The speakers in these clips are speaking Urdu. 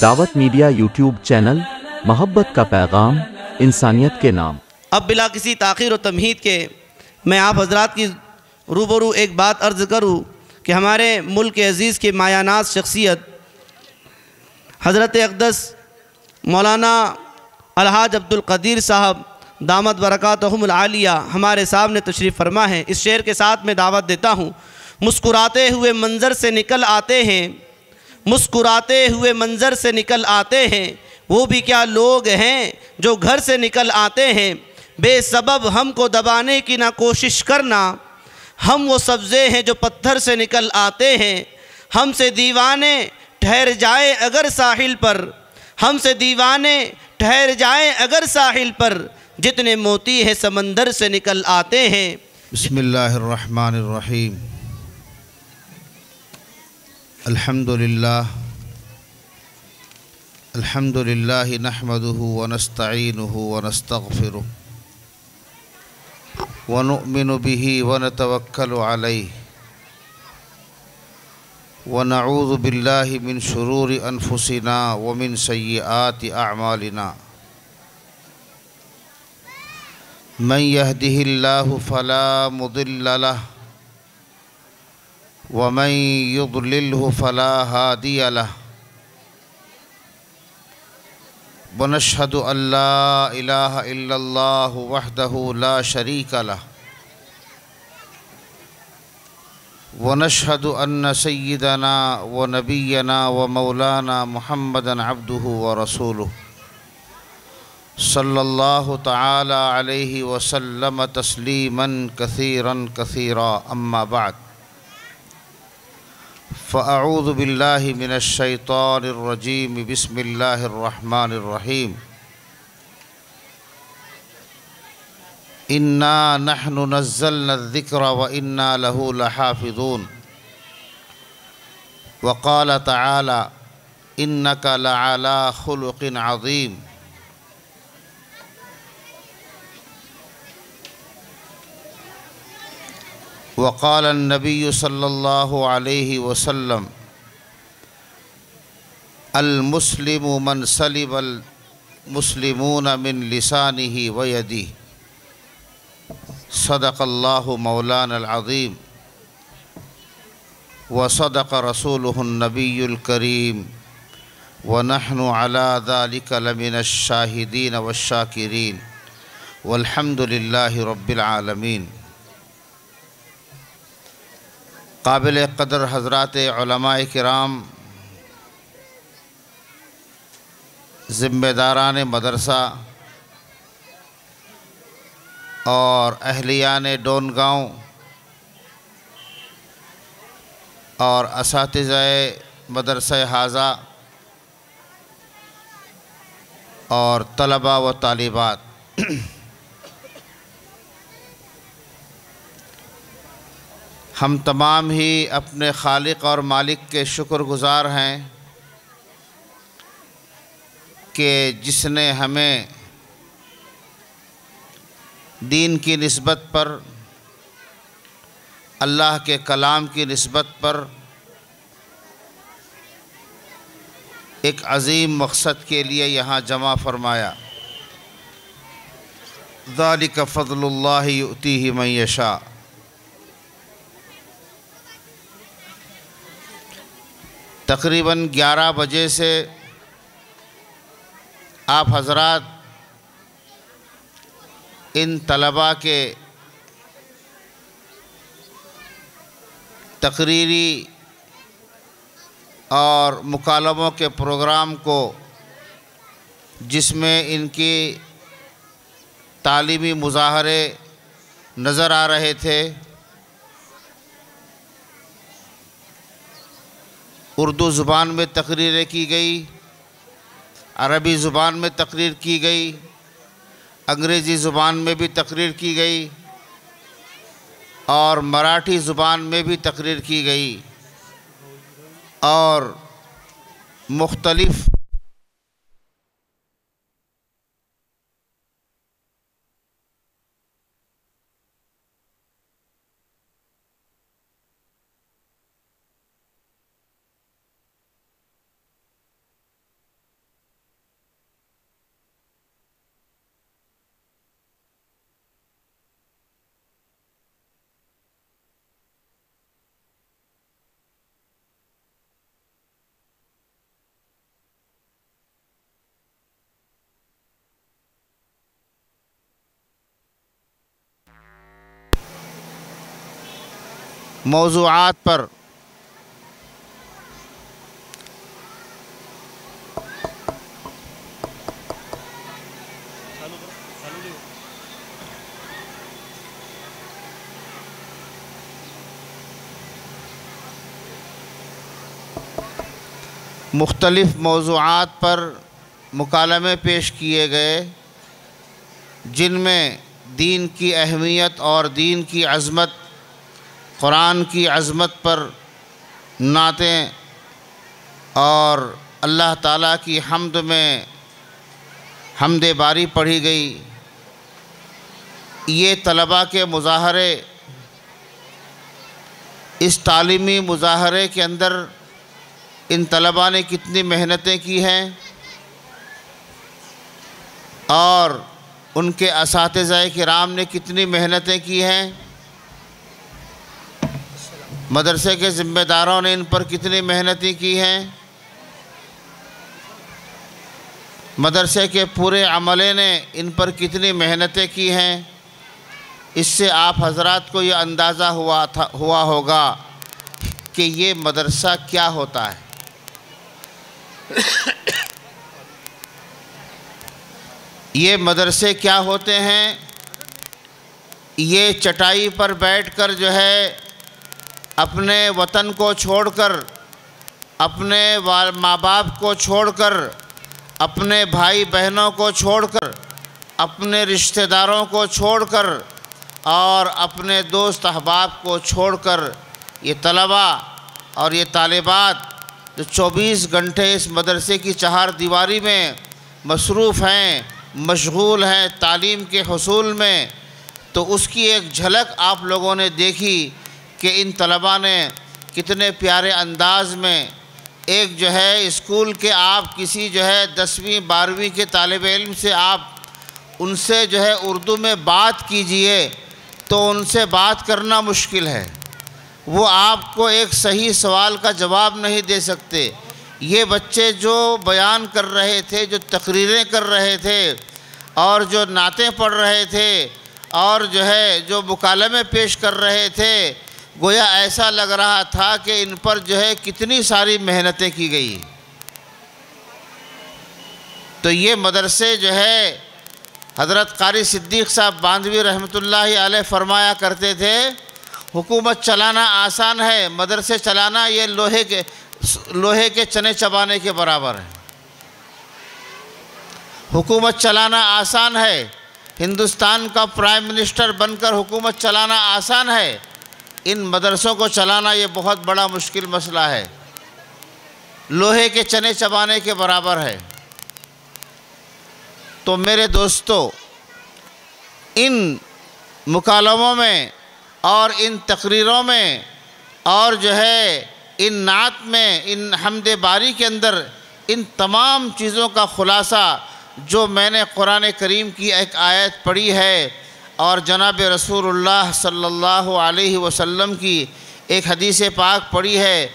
دعوت میڈیا یوٹیوب چینل، محبت کا پیغام، انسانیت کے نام۔ اب بلا کسی تاخیر و تمہید کے میں آپ حضرات کی روبرو ایک بات عرض کروں کہ ہمارے ملک عزیز کی مایہ ناز شخصیت حضرت اقدس مولانا الحاج عبدالقدیر صاحب دامت برکاتہم العالیہ ہمارے سامنے تشریف فرما ہے۔ اس شعر کے ساتھ میں دعوت دیتا ہوں۔ مسکراتے ہوئے منظر سے نکل آتے ہیں، مسکراتے ہوئے منظر سے نکل آتے ہیں، وہ بھی کیا لوگ ہیں جو گھر سے نکل آتے ہیں۔ بے سبب ہم کو دبانے کی نہ کوشش کرنا، ہم وہ سبزے ہیں جو پتھر سے نکل آتے ہیں۔ ہم سے دیوانے ٹھہر جائیں اگر ساحل پر، ہم سے دیوانے ٹھہر جائیں اگر ساحل پر، جتنے موتی ہیں سمندر سے نکل آتے ہیں۔ بسم اللہ الرحمن الرحیم۔ الحمدللہ نحمده ونستعینه ونستغفره ونؤمن به ونتوکل علیہ ونعوذ باللہ من شرور انفسنا ومن سیئات اعمالنا من يهده الله فلا مضل له ومن يضلله فلا هادي له ونشهد أن لا إله إلا الله وحده لا شريك له ونشهد أن سيدنا ونبينا ومولانا محمدا عبده ورسوله صلی اللہ تعالی علیہ وسلم تسلیما کثیرا کثیرا اما بعد فاعوذ باللہ من الشیطان الرجیم بسم اللہ الرحمن الرحیم انا نحن نزلنا الذکر وانا له لحافظون وقال تعالی انک لعلی خلق عظیم وقال النبی صلی اللہ علیہ وسلم المسلم من سلم المسلمون من لسانہ ویدہ صدق اللہ مولانا العظیم وصدق رسولہ النبی الکریم ونحن على ذلك لمن الشاہدین والشاکرین والحمد للہ رب العالمین۔ قابل قدر حضرات علماء کرام، ذمہ داران مدرسہ اور اہلیان ڈون گاؤں اور اساتذہ مدرسہ حاضہ اور طلباء و طالبات، ہم تمام ہی اپنے خالق اور مالک کے شکر گزار ہیں کہ جس نے ہمیں دین کی نسبت پر، اللہ کے کلام کی نسبت پر ایک عظیم مقصد کے لیے یہاں جمع فرمایا۔ ذالک فضل اللہ یؤتیہ من یشاء۔ تقریباً 11 بجے سے آپ حضرات ان طلباء کے تقریری اور مکالموں کے پروگرام کو، جس میں ان کی تعلیمی مظاہرے نظر آ رہے تھے، اردو زبان میں تقریریں کی گئی، عربی زبان میں تقریر کی گئی، انگریزی زبان میں بھی تقریر کی گئی اور مراٹھی زبان میں بھی تقریر کی گئی اور مختلف موضوعات پر مختلف موضوعات پر مکالمے پیش کیے گئے، جن میں دین کی اہمیت اور دین کی عظمت، قرآن کی عظمت پر نعتیں اور اللہ تعالیٰ کی حمد میں حمد باری پڑھی گئی۔ یہ طلباء کے مظاہرے، اس تعلیمی مظاہرے کے اندر ان طلباء نے کتنی محنتیں کی ہیں اور ان کے اساتذہ کرام نے کتنی محنتیں کی ہیں، مدرسے کے ذمہ داروں نے ان پر کتنی محنتیں کی ہیں، مدرسے کے پورے عملے نے ان پر کتنی محنتیں کی ہیں، اس سے آپ حضرات کو یہ اندازہ ہوا ہوگا کہ یہ مدرسہ کیا ہوتا ہے۔ یہ مدرسے کیا ہوتے ہیں؟ یہ چٹائی پر بیٹھ کر جو ہے اپنے وطن کو چھوڑ کر، اپنے ماں باپ کو چھوڑ کر، اپنے بھائی بہنوں کو چھوڑ کر، اپنے رشتہ داروں کو چھوڑ کر اور اپنے دوست احباب کو چھوڑ کر یہ طلباء اور یہ طالبات جو 24 گھنٹے اس مدرسے کی چہار دیواری میں مصروف ہیں، مشغول ہیں تعلیم کے حصول میں، تو اس کی ایک جھلک آپ لوگوں نے دیکھی کہ ان طلباء نے کتنے پیارے انداز میں ایک جو ہے اسکول کے آپ کسی جو ہے 10ویں 12ویں کے طالب علم سے آپ ان سے جو ہے اردو میں بات کیجئے تو ان سے بات کرنا مشکل ہے، وہ آپ کو ایک صحیح سوال کا جواب نہیں دے سکتے۔ یہ بچے جو بیان کر رہے تھے، جو تقریریں کر رہے تھے اور جو نعتیں پڑھ رہے تھے اور جو ہے جو مکالمے پیش کر رہے تھے، گویا ایسا لگ رہا تھا کہ ان پر جو ہے کتنی ساری محنتیں کی گئی۔ تو یہ مدرسے جو ہے حضرت قاری صدیق صاحب باندھوی رحمۃ اللہ علیہ فرمایا کرتے تھے، حکومت چلانا آسان ہے، مدرسے چلانا یہ لوہے کے چنے چبانے کے برابر ہے۔ حکومت چلانا آسان ہے، ہندوستان کا پرائم منسٹر بن کر حکومت چلانا آسان ہے، ان مدرسوں کو چلانا یہ بہت بڑا مشکل مسئلہ ہے، لوہے کے چنے چبانے کے برابر ہے۔ تو میرے دوستو، ان مکالموں میں اور ان تقریروں میں اور جو ہے ان نعت میں، ان حمد باری کے اندر ان تمام چیزوں کا خلاصہ جو میں نے قرآن کریم کی ایک آیت پڑھی ہے اور جناب رسول اللہ صلی اللہ علیہ وسلم کی ایک حدیث پاک پڑھی ہے،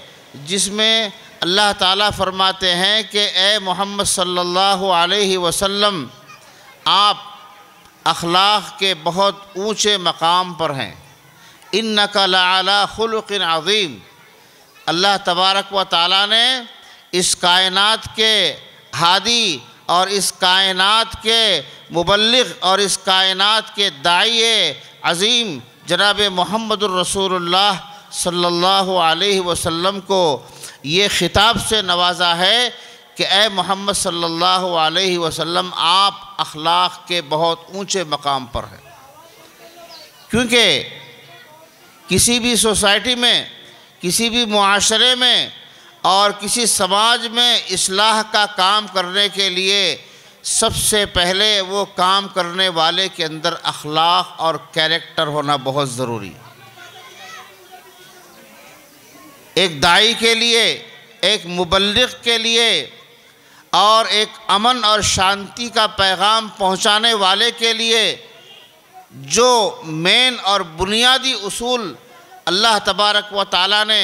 جس میں اللہ تعالیٰ فرماتے ہیں کہ اے محمد صلی اللہ علیہ وسلم، آپ اخلاق کے بہت اونچے مقام پر ہیں، اِنَّكَ لَعَلَىٰ خُلُقٍ عَظِيمٍ۔ اللہ تبارک و تعالیٰ نے اس کائنات کے ہادی اور اس کائنات کے مبلغ اور اس کائنات کے داعی عظیم جناب محمد الرسول اللہ صلی اللہ علیہ وسلم کو یہ خطاب سے نوازا ہے کہ اے محمد صلی اللہ علیہ وسلم، آپ اخلاق کے بہت اونچے مقام پر ہیں۔ کیونکہ کسی بھی سوسائٹی میں، کسی بھی معاشرے میں اور کسی سماج میں اصلاح کا کام کرنے کے لیے سب سے پہلے وہ کام کرنے والے کے اندر اخلاق اور کیریکٹر ہونا بہت ضروری ہے۔ ایک داعی کے لیے، ایک مبلغ کے لیے اور ایک امن اور شانتی کا پیغام پہنچانے والے کے لیے جو مین اور بنیادی اصول اللہ تبارک و تعالیٰ نے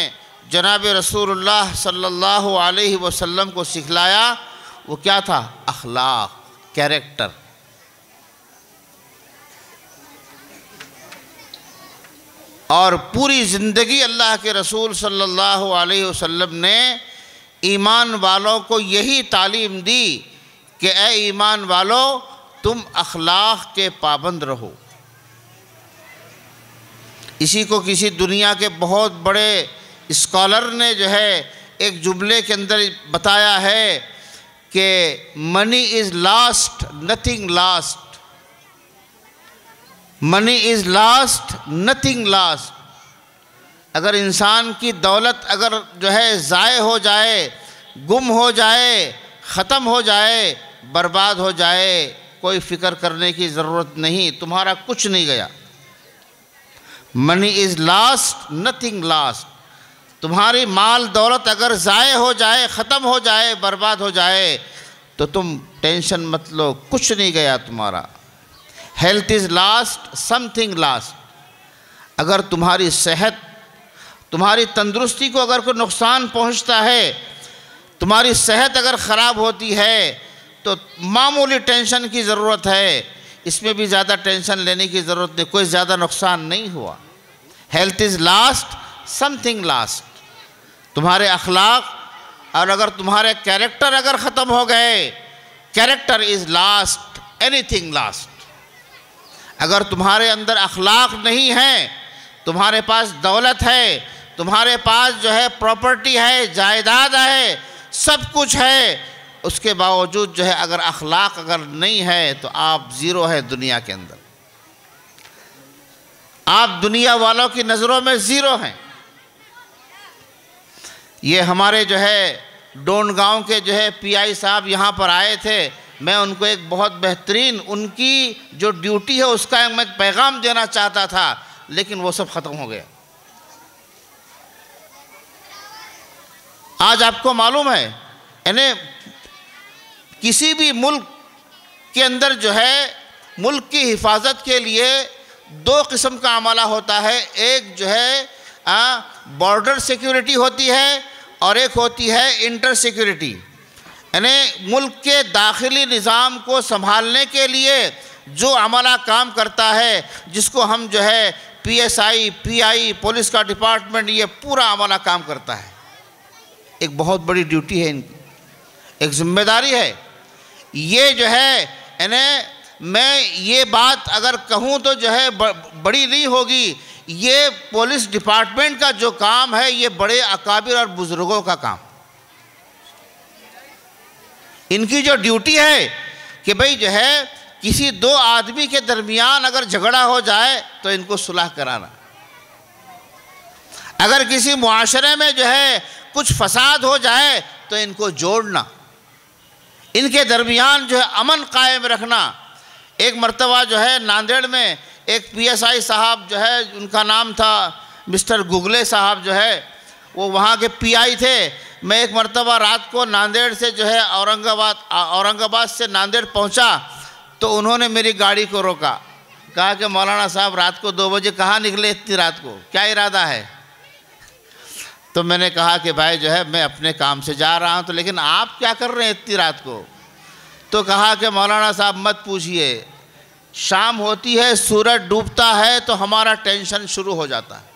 جناب رسول اللہ صلی اللہ علیہ وسلم کو سکھلایا، وہ کیا تھا؟ اخلاق، کیریکٹر۔ اور پوری زندگی اللہ کے رسول صلی اللہ علیہ وسلم نے ایمان والوں کو یہی تعلیم دی کہ اے ایمان والو تم اخلاق کے پابند رہو۔ اسی کو کسی دنیا کے بہت بڑے اسکالر نے جو ہے ایک جملے کے اندر بتایا ہے کہ منی از لاسٹ نتھنگ لاسٹ، منی از لاسٹ نتھنگ لاسٹ۔ اگر انسان کی دولت اگر جو ہے ضائع ہو جائے، گم ہو جائے، ختم ہو جائے، برباد ہو جائے، کوئی فکر کرنے کی ضرورت نہیں، تمہارا کچھ نہیں گیا۔ منی از لاسٹ نتھنگ لاسٹ۔ تمہاری مال دولت اگر ضائع ہو جائے، ختم ہو جائے، برباد ہو جائے تو تم ٹینشن مت لو، کچھ نہیں گیا تمہارا۔ Health is last some thing last. اگر تمہاری صحت، تمہاری تندرستی کو اگر کوئی نقصان پہنچتا ہے، تمہاری صحت اگر خراب ہوتی ہے تو معمولی ٹینشن کی ضرورت ہے، اس میں بھی زیادہ ٹینشن لینے کی ضرورت نہیں، کوئی زیادہ نقصان نہیں ہوا۔ Health is last some thing last. تمہارے اخلاق اور اگر تمہارے کیریکٹر اگر ختم ہو گئے، character is last any thing last. اگر تمہارے اندر اخلاق نہیں ہے، تمہارے پاس دولت ہے، تمہارے پاس جو ہے پراپرٹی ہے، جائیداد ہے، سب کچھ ہے، اس کے باوجود جو ہے اگر اخلاق اگر نہیں ہے تو آپ زیرو ہے دنیا کے اندر۔ آپ دنیا والوں کی نظروں میں زیرو ہیں۔ یہ ہمارے جو ہے ڈون گاؤں کے جو ہے پی آئی صاحب یہاں پر آئے تھے، میں ان کو ایک بہت بہترین ان کی جو ڈیوٹی ہے اس کا میں ایک پیغام دینا چاہتا تھا، لیکن وہ سب ختم ہو گیا۔ آج آپ کو معلوم ہے یعنی کسی بھی ملک کے اندر جو ہے ملک کی حفاظت کے لیے دو قسم کا عملہ ہوتا ہے، ایک جو ہے بارڈر سیکیورٹی ہوتی ہے اور ایک ہوتی ہے انٹر سیکیورٹی، یعنی ملک کے داخلی نظام کو سنبھالنے کے لیے جو عملہ کام کرتا ہے، جس کو ہم جو ہے P S I, P I, police کا ڈپارٹمنٹ، یہ پورا عملہ کام کرتا ہے۔ ایک بہت بڑی ڈیوٹی ہے ان کی، ایک ذمہ داری ہے۔ یہ جو ہے یعنی میں یہ بات اگر کہوں تو جو ہے بڑی نہیں ہوگی، یہ پولیس ڈپارٹمنٹ کا جو کام ہے یہ بڑے اکابر اور بزرگوں کا کام۔ ان کی جو ڈیوٹی ہے کہ بھئی جو ہے کسی دو آدمی کے درمیان اگر جھگڑا ہو جائے تو ان کو صلح کرانا، اگر کسی معاشرے میں جو ہے کچھ فساد ہو جائے تو ان کو جوڑنا، ان کے درمیان جو ہے امن قائم رکھنا۔ ایک مرتبہ جو ہے ناندیڑ میں ایک پی ایس آئی صاحب جو ہے، ان کا نام تھا مسٹر گگلے صاحب جو ہے، وہ وہاں کے پی آئی تھے۔ میں ایک مرتبہ رات کو ناندیڑ سے جو ہے اورنگ آباد سے ناندیڑ پہنچا تو انہوں نے میری گاڑی کو روکا، کہا کہ مولانا صاحب رات کو 2 بجے کہاں نکلے اتنی رات کو، کیا ارادہ ہے؟ تو میں نے کہا کہ بھائی جو ہے میں اپنے کام سے جا رہا ہوں، تو لیکن آپ کیا کر رہے ہیں اتنی رات کو؟ تو کہا کہ مولانا صاحب مت پوچھئے، شام ہوتی ہے، سورج ڈوبتا ہے تو ہمارا ٹینشن شروع ہو جاتا ہے۔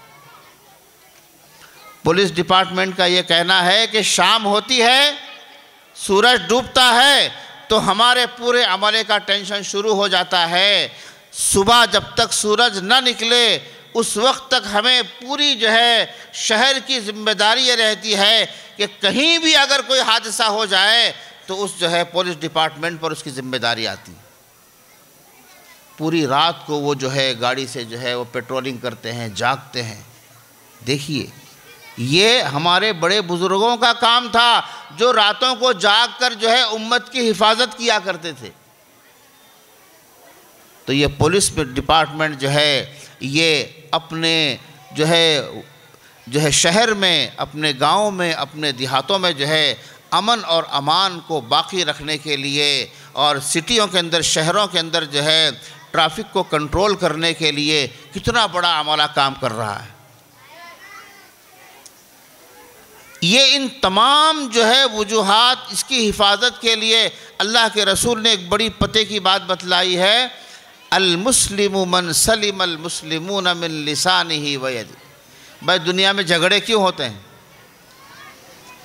پولیس ڈپارٹمنٹ کا یہ کہنا ہے کہ شام ہوتی ہے، سورج ڈوبتا ہے تو ہمارے پورے عملے کا ٹینشن شروع ہو جاتا ہے۔ صبح جب تک سورج نہ نکلے اس وقت تک ہمیں پوری جو ہے شہر کی ذمہ داری یہ رہتی ہے کہ کہیں بھی اگر کوئی حادثہ ہو جائے تو اس جو ہے پولیس ڈپارٹمنٹ پر اس کی ذمہ داری آتی۔ پوری رات کو وہ جو ہے گاڑی سے جو ہے وہ پیٹرولنگ کرتے ہیں، جاگتے ہیں۔ دیکھیے یہ ہمارے بڑے بزرگوں کا کام تھا جو راتوں کو جاگ کر جو ہے امت کی حفاظت کیا کرتے تھے۔ تو یہ پولیس ڈپارٹمنٹ جو ہے یہ اپنے جو ہے شہر میں، اپنے گاؤں میں، اپنے دیہاتوں میں جو ہے امن اور امان کو باقی رکھنے کے لیے اور سٹیوں کے اندر، شہروں کے اندر جو ہے ٹریفک کو کنٹرول کرنے کے لیے کتنا بڑا عملہ کام کر رہا ہے۔ یہ ان تمام جو ہے وجوہات، اس کی حفاظت کے لیے اللہ کے رسول نے ایک بڑی پتے کی بات بتلائی ہے المسلم من سلم المسلمون من لسانہ ویدہ۔ بھائی دنیا میں جھگڑے کیوں ہوتے ہیں؟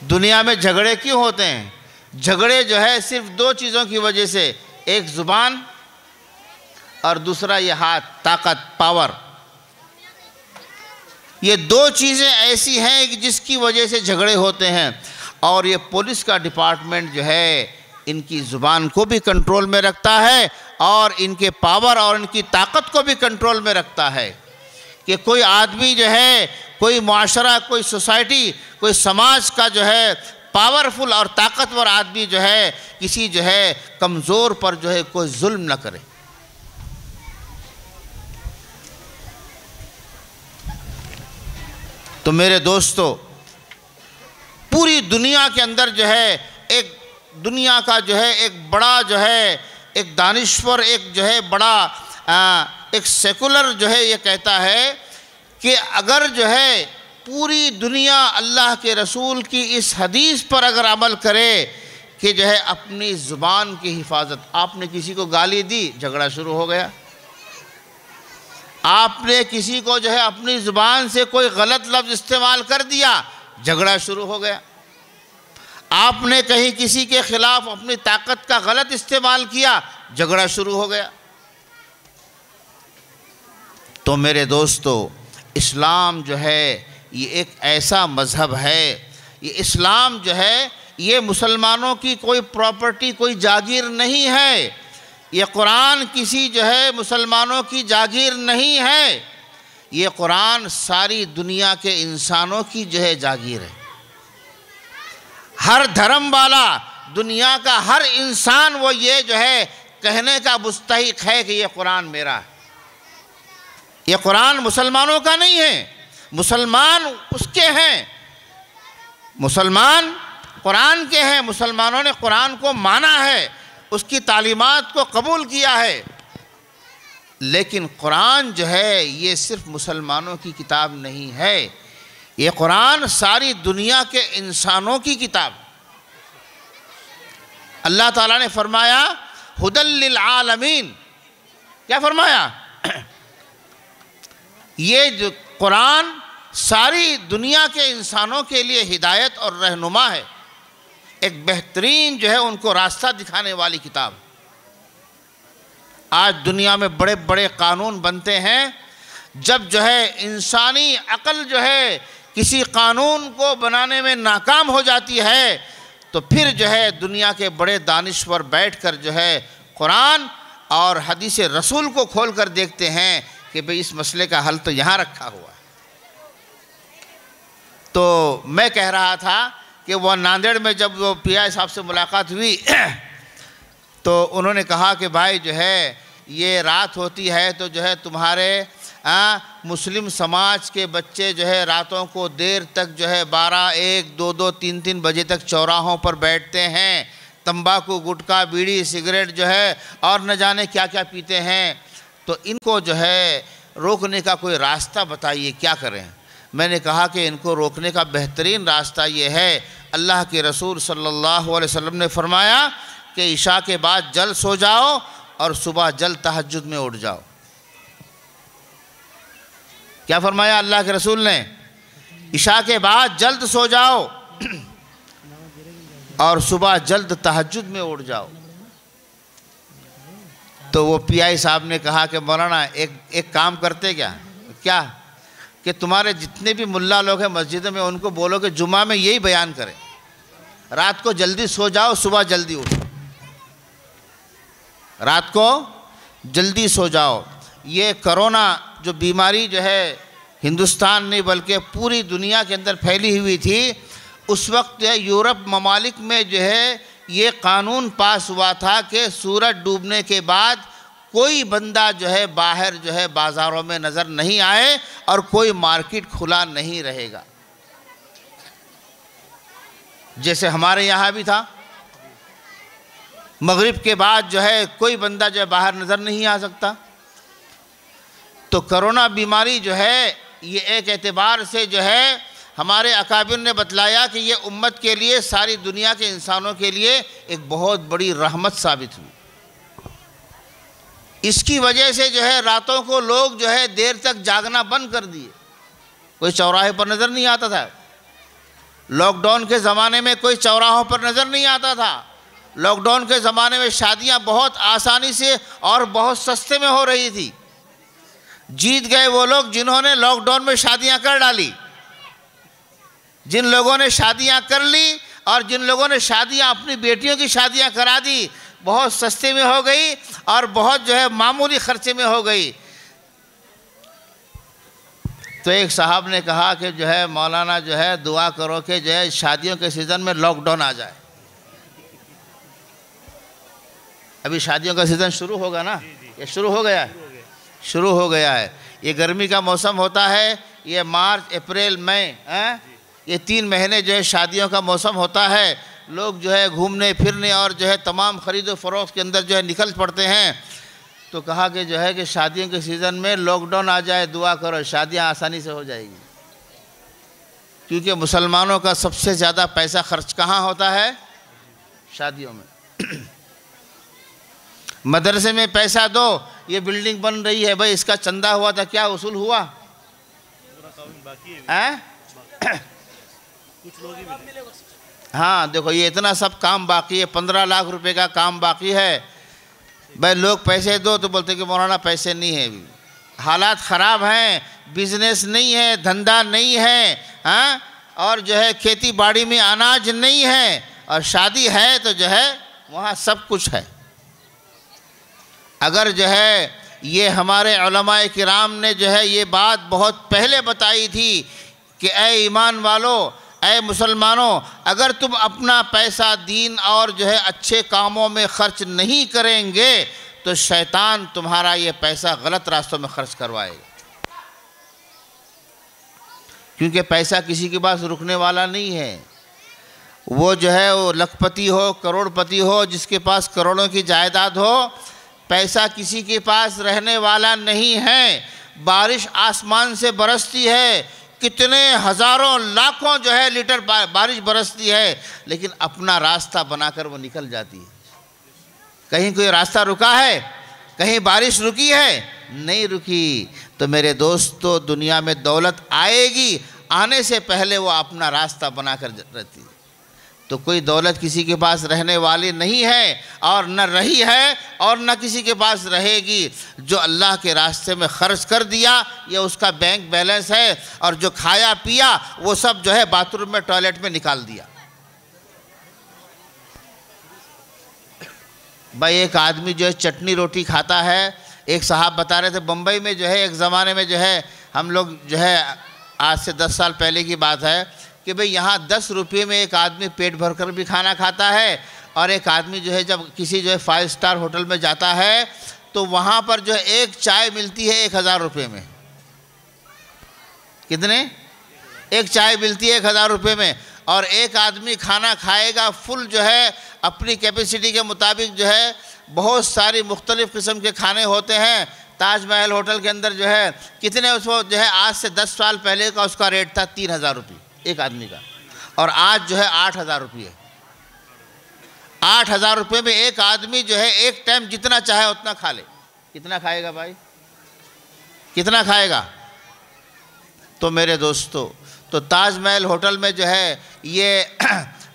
دنیا میں جھگڑے کیوں ہوتے ہیں؟ جھگڑے جو ہے صرف دو چیزوں کی وجہ سے، ایک زبان اور دوسرا یہ ہاتھ، طاقت، پاور۔ یہ دو چیزیں ایسی ہیں کہ جس کی وجہ سے جھگڑے ہوتے ہیں، اور یہ پولیس کا ڈپارٹمنٹ جو ہے ان کی زبان کو بھی کنٹرول میں رکھتا ہے اور ان کے پاور اور ان کی طاقت کو بھی کنٹرول میں رکھتا ہے، کہ کوئی آدمی جو ہے، کوئی معاشرہ، کوئی سوسائٹی، کوئی سماج کا جو ہے پاورفل اور طاقتور آدمی جو ہے کسی جو ہے کمزور پر جو ہے کوئی ظلم نہ کرے۔ تو میرے دوستو، پوری دنیا کے اندر جو ہے ایک دنیا کا جو ہے ایک بڑا جو ہے ایک دانشور، ایک جو ہے بڑا ایک سیکولر جو ہے یہ کہتا ہے کہ اگر جو ہے پوری دنیا اللہ کے رسول کی اس حدیث پر اگر عمل کرے کہ جو ہے اپنی زبان کی حفاظت، آپ نے کسی کو گالی دی، جھگڑا شروع ہو گیا۔ آپ نے کسی کو جو ہے اپنی زبان سے کوئی غلط لفظ استعمال کر دیا، جھگڑا شروع ہو گیا۔ آپ نے کہیں کسی کے خلاف اپنی طاقت کا غلط استعمال کیا، جھگڑا شروع ہو گیا۔ تو میرے دوستو، اسلام جو ہے یہ ایک ایسا مذہب ہے، یہ اسلام جو ہے یہ مسلمانوں کی کوئی پراپرٹی، کوئی جاگیر نہیں ہے۔ یہ قرآن کسی جو ہے مسلمانوں کی جاگیر نہیں ہے، یہ قرآن ساری دنیا کے انسانوں کی جو ہے جاگیر ہے۔ ہر دھرم والا، دنیا کا ہر انسان وہ یہ جو ہے کہنے کا مستحق ہے کہ یہ قرآن میرا ہے۔ یہ قرآن مسلمانوں کا نہیں ہے، مسلمان اس کے ہیں، مسلمان قرآن کے ہیں، مسلمانوں نے قرآن کو مانا ہے، اس کی تعلیمات کو قبول کیا ہے۔ لیکن قرآن جو ہے یہ صرف مسلمانوں کی کتاب نہیں ہے، یہ قرآن ساری دنیا کے انسانوں کی کتاب۔ اللہ تعالیٰ نے فرمایا ھدی للعالمین، کیا فرمایا؟ یہ جو قرآن ساری دنیا کے انسانوں کے لیے ہدایت اور رہنما ہے، ایک بہترین جو ہے ان کو راستہ دکھانے والی کتاب۔ آج دنیا میں بڑے بڑے قانون بنتے ہیں، جب جو ہے انسانی عقل جو ہے کسی قانون کو بنانے میں ناکام ہو جاتی ہے، تو پھر جو ہے دنیا کے بڑے دانشور بیٹھ کر جو ہے قرآن اور حدیث رسول کو کھول کر دیکھتے ہیں کہ بھئی اس مسئلے کا حل تو یہاں رکھا ہوا ہے۔ تو میں کہہ رہا تھا کہ وہ ناندیڑ میں جب وہ پی آئی صاحب سے ملاقات ہوئی تو انہوں نے کہا کہ بھائی جو ہے یہ رات ہوتی ہے تو جو ہے تمہارے مسلم سماج کے بچے جو ہے راتوں کو دیر تک جو ہے 12، 1، 2، 2، 3 بجے تک چوراہوں پر بیٹھتے ہیں، تمباکو، گٹکا، بیڑی، سگریٹ جو ہے اور نہ جانے کیا کیا پیتے ہیں، تو ان کو جو ہے روکنے کا کوئی راستہ بتائیے، کیا کریں؟ میں نے کہا کہ ان کو روکنے کا بہترین راستہ یہ ہے، اللہ کے رسول صلی اللہ علیہ وسلم نے فرمایا کہ عشاء کے بعد جلد سو جاؤ اور صبح جلد تہجد میں اٹھ جاؤ۔ کیا فرمایا اللہ کے رسول نے؟ عشاء کے بعد جلد سو جاؤ اور صبح جلد تہجد میں اٹھ جاؤ۔ تو وہ پی آئی صاحب نے کہا کہ مولانا ایک کام کرتے کیا کہ تمہارے جتنے بھی ملا لوگ ہیں مسجدوں میں ان کو بولو کہ جمعہ میں یہی بیان کریں، رات کو جلدی سو جاؤ، صبح جلدی اٹھو، رات کو جلدی سو جاؤ۔ یہ کرونا جو بیماری جو ہے ہندوستان نہیں بلکہ پوری دنیا کے اندر پھیلی ہوئی تھی، اس وقت یورپ ممالک میں جو ہے یہ قانون پاس ہوا تھا کہ سورج ڈوبنے کے بعد کوئی بندہ جو ہے باہر جو ہے بازاروں میں نظر نہیں آئے اور کوئی مارکیٹ کھلا نہیں رہے گا، جیسے ہمارے یہاں بھی تھا۔ مغرب کے بعد جو ہے کوئی بندہ جو ہے باہر نظر نہیں آ سکتا۔ تو کرونا بیماری جو ہے یہ ایک اعتبار سے جو ہے ہمارے اکابر نے بتلایا کہ یہ امت کے لیے، ساری دنیا کے انسانوں کے لیے ایک بہت بڑی رحمت ثابت ہوئی۔ اس کی وجہ سے جو ہے راتوں کو لوگ جو ہے دیر تک جاگنا بند کر دیے. کوئی چوراہے پر نظر نہیں آتا تھا. لاک ڈاؤن کے زمانے میں کوئی چوراہوں پر نظر نہیں آتا تھا. لاک ڈاؤن کے زمانے میں شادیاں بہت آسانی سے اور بہت سستے میں ہو رہی تھی. جیت گئے وہ لوگ جنہوں نے لاک ڈاؤن میں شادیاں کر ڈالی. جن لوگوں نے شادیاں کر لی اور جن لوگوں نے شادیاں اپنی بیٹیوں کی شادیاں کرا دی, بہت سستے میں ہو گئی اور بہت جو ہے معمولی خرچے میں ہو گئی. تو ایک صاحب نے کہا کہ جو ہے مولانا جو ہے دعا کرو کہ جو ہے شادیوں کے سیزن میں لاک ڈاؤن آ جائے. ابھی شادیوں کا سیزن شروع ہوگا نا, یہ شروع ہو گیا ہے, شروع ہو گیا ہے. یہ گرمی کا موسم ہوتا ہے, یہ مارچ اپریل مئی, یہ 3 مہینے جو ہے شادیوں کا موسم ہوتا ہے. لوگ جو ہے گھومنے پھرنے اور جو ہے تمام خرید و فروخت کے اندر جو ہے نکل پڑتے ہیں. تو کہا کہ جو ہے کہ شادیوں کے سیزن میں لاک ڈاؤن آ جائے, دعا کرو شادیاں آسانی سے ہو جائے گی. کیونکہ مسلمانوں کا سب سے زیادہ پیسہ خرچ کہاں ہوتا ہے؟ شادیوں میں. مدرسے میں پیسہ دو, یہ بلڈنگ بن رہی ہے, بھائی اس کا چندہ ہوا تھا, کیا وصول ہوا؟ ہاں دیکھو یہ اتنا سب کام باقی ہے, 15 لاکھ روپے کا کام باقی ہے. بھائی لوگ پیسے دو تو بولتے کہ مولانا پیسے نہیں ہیں, حالات خراب ہیں, بزنس نہیں ہے, دھندا نہیں ہے, اور جو ہے کھیتی باڑی میں اناج نہیں ہے, اور شادی ہے تو جو ہے وہاں سب کچھ ہے. اگر جو ہے یہ ہمارے علماء کرام نے جو ہے یہ بات بہت پہلے بتائی تھی کہ اے ایمان والو, اے مسلمانوں, اگر تم اپنا پیسہ دین اور جو ہے اچھے کاموں میں خرچ نہیں کریں گے تو شیطان تمہارا یہ پیسہ غلط راستوں میں خرچ کروائے گا. کیونکہ پیسہ کسی کے پاس رکنے والا نہیں ہے. وہ جو ہے وہ لکھ پتی ہو, کروڑ پتی ہو, جس کے پاس کروڑوں کی جائیداد ہو, پیسہ کسی کے پاس رہنے والا نہیں ہے. بارش آسمان سے برستی ہے, کتنے ہزاروں لاکھوں جو ہے لیٹر بارش برستی ہے, لیکن اپنا راستہ بنا کر وہ نکل جاتی ہے. کہیں کوئی راستہ رکا ہے؟ کہیں بارش رکی ہے؟ نہیں رکی. تو میرے دوستو, دنیا میں دولت آئے گی, آنے سے پہلے وہ اپنا راستہ بنا کر رہتی ہے. تو کوئی دولت کسی کے پاس رہنے والی نہیں ہے, اور نہ رہی ہے اور نہ کسی کے پاس رہے گی. جو اللہ کے راستے میں خرچ کر دیا یہ اس کا بینک بیلنس ہے, اور جو کھایا پیا وہ سب جو ہے باتھ روم میں ٹوائلٹ میں نکال دیا. بھائی ایک آدمی جو ہے چٹنی روٹی کھاتا ہے. ایک صاحب بتا رہے تھے بمبئی میں جو ہے ایک زمانے میں جو ہے ہم لوگ جو ہے آج سے 10 سال پہلے کی بات ہے کہ بھئی یہاں 10 روپے میں ایک آدمی پیٹ بھر کر بھی کھانا کھاتا ہے, اور ایک آدمی جو ہے جب کسی جو ہے 5 اسٹار ہوٹل میں جاتا ہے تو وہاں پر جو ہے ایک چائے ملتی ہے 1000 روپے میں. کتنے؟ ایک چائے ملتی ہے 1000 روپے میں, اور ایک آدمی کھانا کھائے گا فل جو ہے اپنی کیپیسٹی کے مطابق. جو ہے بہت ساری مختلف قسم کے کھانے ہوتے ہیں. تاج محل ہوٹل کے اندر جو ہے کتنے اس کو جو ہے آج سے 10 سال پہلے کا اس کا ریٹ تھا 3000 روپے ایک آدمی کا, اور آج جو ہے 8000 روپے. 8000 روپے میں ایک آدمی جو ہے ایک ٹائم جتنا چاہے اتنا کھا لے. کتنا کھائے گا بھائی؟ کتنا کھائے گا؟ تو میرے دوستو, تو تاج محل ہوٹل میں جو ہے یہ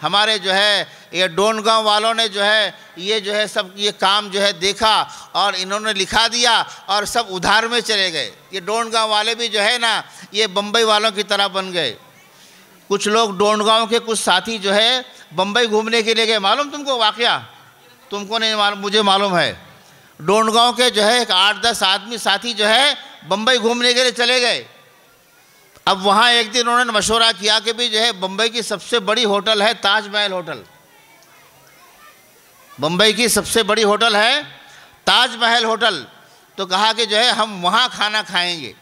ہمارے جو ہے یہ ڈون گاؤں والوں نے جو ہے یہ جو ہے سب یہ کام جو ہے دیکھا اور انہوں نے لکھا دیا اور سب ادھار میں چلے گئے. یہ ڈون گاؤں والے بھی جو ہے نا یہ بمبئی والوں کی طرح بن گئے. کچھ لوگ ڈون گاؤں کے کچھ ساتھی جو ہے بمبئی گھومنے کے لیے گئے. معلوم تم کو واقعہ؟ تم کو نہیں معلوم, مجھے معلوم ہے. ڈون گاؤں کے جو ہے 8-10 آدمی ساتھی جو ہے بمبئی گھومنے کے لیے چلے گئے. اب وہاں ایک دن انہوں نے مشورہ کیا کہ بھی جو ہے بمبئی کی سب سے بڑی ہوٹل ہے تاج محل ہوٹل. بمبئی کی سب سے بڑی ہوٹل ہے تاج محل ہوٹل. تو کہا کہ جو ہے ہم وہاں کھانا کھائیں گے.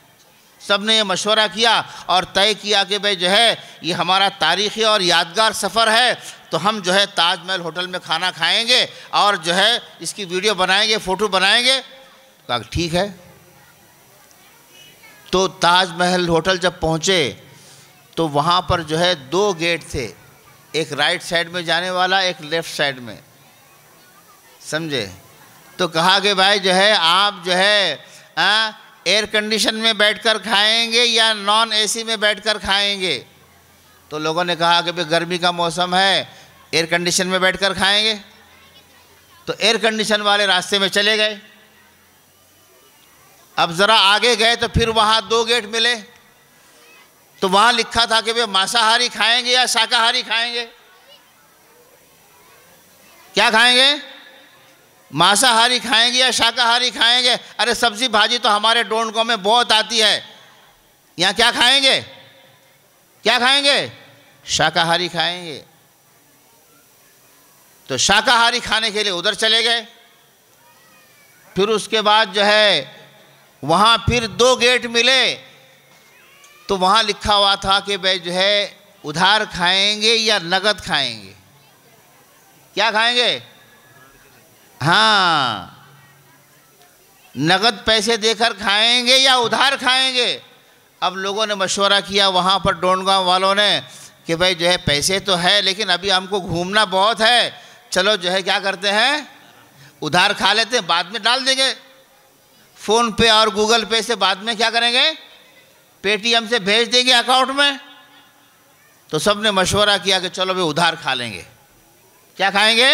سب نے یہ مشورہ کیا اور طے کیا کہ بھئی جو ہے یہ ہمارا تاریخی اور یادگار سفر ہے, تو ہم جو ہے تاج محل ہوٹل میں کھانا کھائیں گے اور جو ہے اس کی ویڈیو بنائیں گے, فوٹو بنائیں گے. کہا ٹھیک ہے. تو تاج محل ہوٹل جب پہنچے تو وہاں پر جو ہے 2 گیٹ تھے, ایک رائٹ سائڈ میں جانے والا, ایک لیفٹ سائڈ میں, سمجھے. تو کہا کہ بھائی جو ہے آپ جو ہے ایئر کنڈیشن میں بیٹھ کر کھائیں گے یا نان اے سی میں بیٹھ کر کھائیں گے؟ تو لوگوں نے کہا کہ بھئی گرمی کا موسم ہے، ایئر کنڈیشن میں بیٹھ کر کھائیں گے۔ تو ایئر کنڈیشن والے راستے میں چلے گئے۔ اب ذرا آگے گئے تو پھر وہاں 2 گیٹ ملے، تو وہاں لکھا تھا کہ بھئی مانساہاری کھائیں گے یا شاکاہاری کھائیں گے؟ کیا کھائیں گے؟ مانساہاری کھائیں گے یا شاکاہاری کھائیں گے؟ ارے سبزی بھاجی تو ہمارے ڈونڈکوں میں بہت آتی ہے، یہاں کیا کھائیں گے؟ کیا کھائیں گے؟ شاکاہاری کھائیں گے۔ تو شاکاہاری کھانے کے لیے ادھر چلے گئے۔ پھر اس کے بعد جو ہے وہاں پھر 2 گیٹ ملے، تو وہاں لکھا ہوا تھا کہ بھئی جو ہے ادھار کھائیں گے یا نقد کھائیں گے؟ کیا کھائیں گے؟ ہاں، نقد پیسے دے کر کھائیں گے یا ادھار کھائیں گے؟ اب لوگوں نے مشورہ کیا وہاں پر ڈونڈگاؤں والوں نے کہ بھئی جو ہے پیسے تو ہے لیکن ابھی ہم کو گھومنا بہت ہے، چلو جو ہے کیا کرتے ہیں، ادھار کھا لیتے ہیں، بعد میں ڈال دیں گے فون پے اور گوگل پے سے، بعد میں کیا کریں گے، پے ٹی ایم سے بھیج دیں گے اکاؤنٹ میں۔ تو سب نے مشورہ کیا کہ چلو بھئی ادھار کھا لیں گے۔ کیا کھائیں گے؟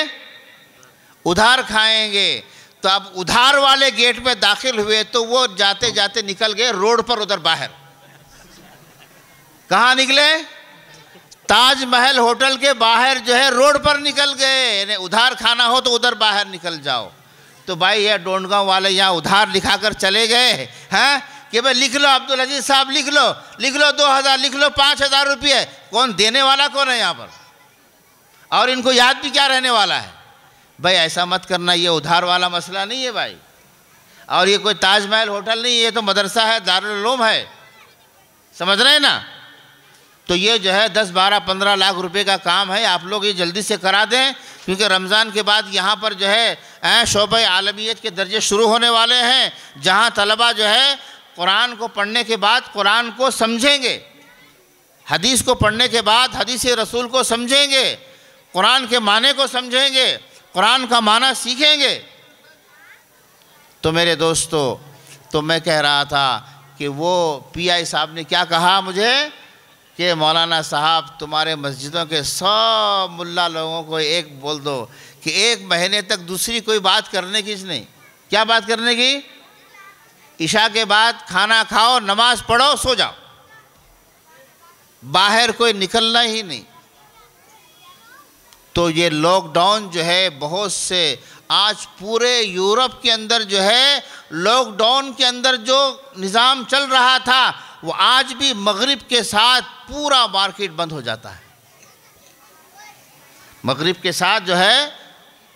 ادھار کھائیں گے۔ تو اب ادھار والے گیٹ میں داخل ہوئے تو وہ جاتے جاتے نکل گئے روڈ پر ادھر باہر۔ کہاں نکلے؟ تاج محل ہوٹل کے باہر جو ہے روڈ پر نکل گئے، یعنی ادھار کھانا ہو تو ادھر باہر نکل جاؤ۔ تو بھائی یہ ڈونڈگاؤں والے یہاں ادھار لکھا کر چلے گئے ہیں کہ بھئی لکھ لو عبدالعزیز صاحب، لکھ لو 2000، لکھ لو 5000 روپے۔ کون دینے والا کون ہے یہاں پر؟ اور ان کو یاد بھی کیا رہنے والا ہے؟ بھائی ایسا مت کرنا، یہ ادھار والا مسئلہ نہیں ہے بھائی، اور یہ کوئی تاج محل ہوٹل نہیں، یہ تو مدرسہ ہے، دارالعلوم ہے، سمجھ رہے ہیں نا؟ تو یہ جو ہے 10، 12، 15 لاکھ روپے کا کام ہے، آپ لوگ یہ جلدی سے کرا دیں، کیونکہ رمضان کے بعد یہاں پر جو ہے شعبہ عالمیت کے درجے شروع ہونے والے ہیں، جہاں طلبہ جو ہے قرآن کو پڑھنے کے بعد قرآن کو سمجھیں گے، حدیث کو پڑھنے کے بعد حدیث رسول کو سمجھیں گے، قرآن کے معنی کو سمجھیں گے، قرآن کا معنی سیکھیں گے۔ تو میرے دوستو، تو میں کہہ رہا تھا کہ وہ پی آئی صاحب نے کیا کہا مجھے کہ مولانا صاحب تمہارے مسجدوں کے 100 ملا لوگوں کو ایک بول دو کہ 1 مہینے تک دوسری کوئی بات کرنے کی نہیں۔ کیا بات کرنے کی؟ عشاء کے بعد کھانا کھاؤ، نماز پڑھو، سو جاؤ، باہر کوئی نکلنا ہی نہیں۔ تو یہ لاک ڈاؤن جو ہے بہت سے آج پورے یورپ کے اندر جو ہے لاک ڈاؤن کے اندر جو نظام چل رہا تھا وہ آج بھی مغرب کے ساتھ پورا مارکیٹ بند ہو جاتا ہے۔ مغرب کے ساتھ جو ہے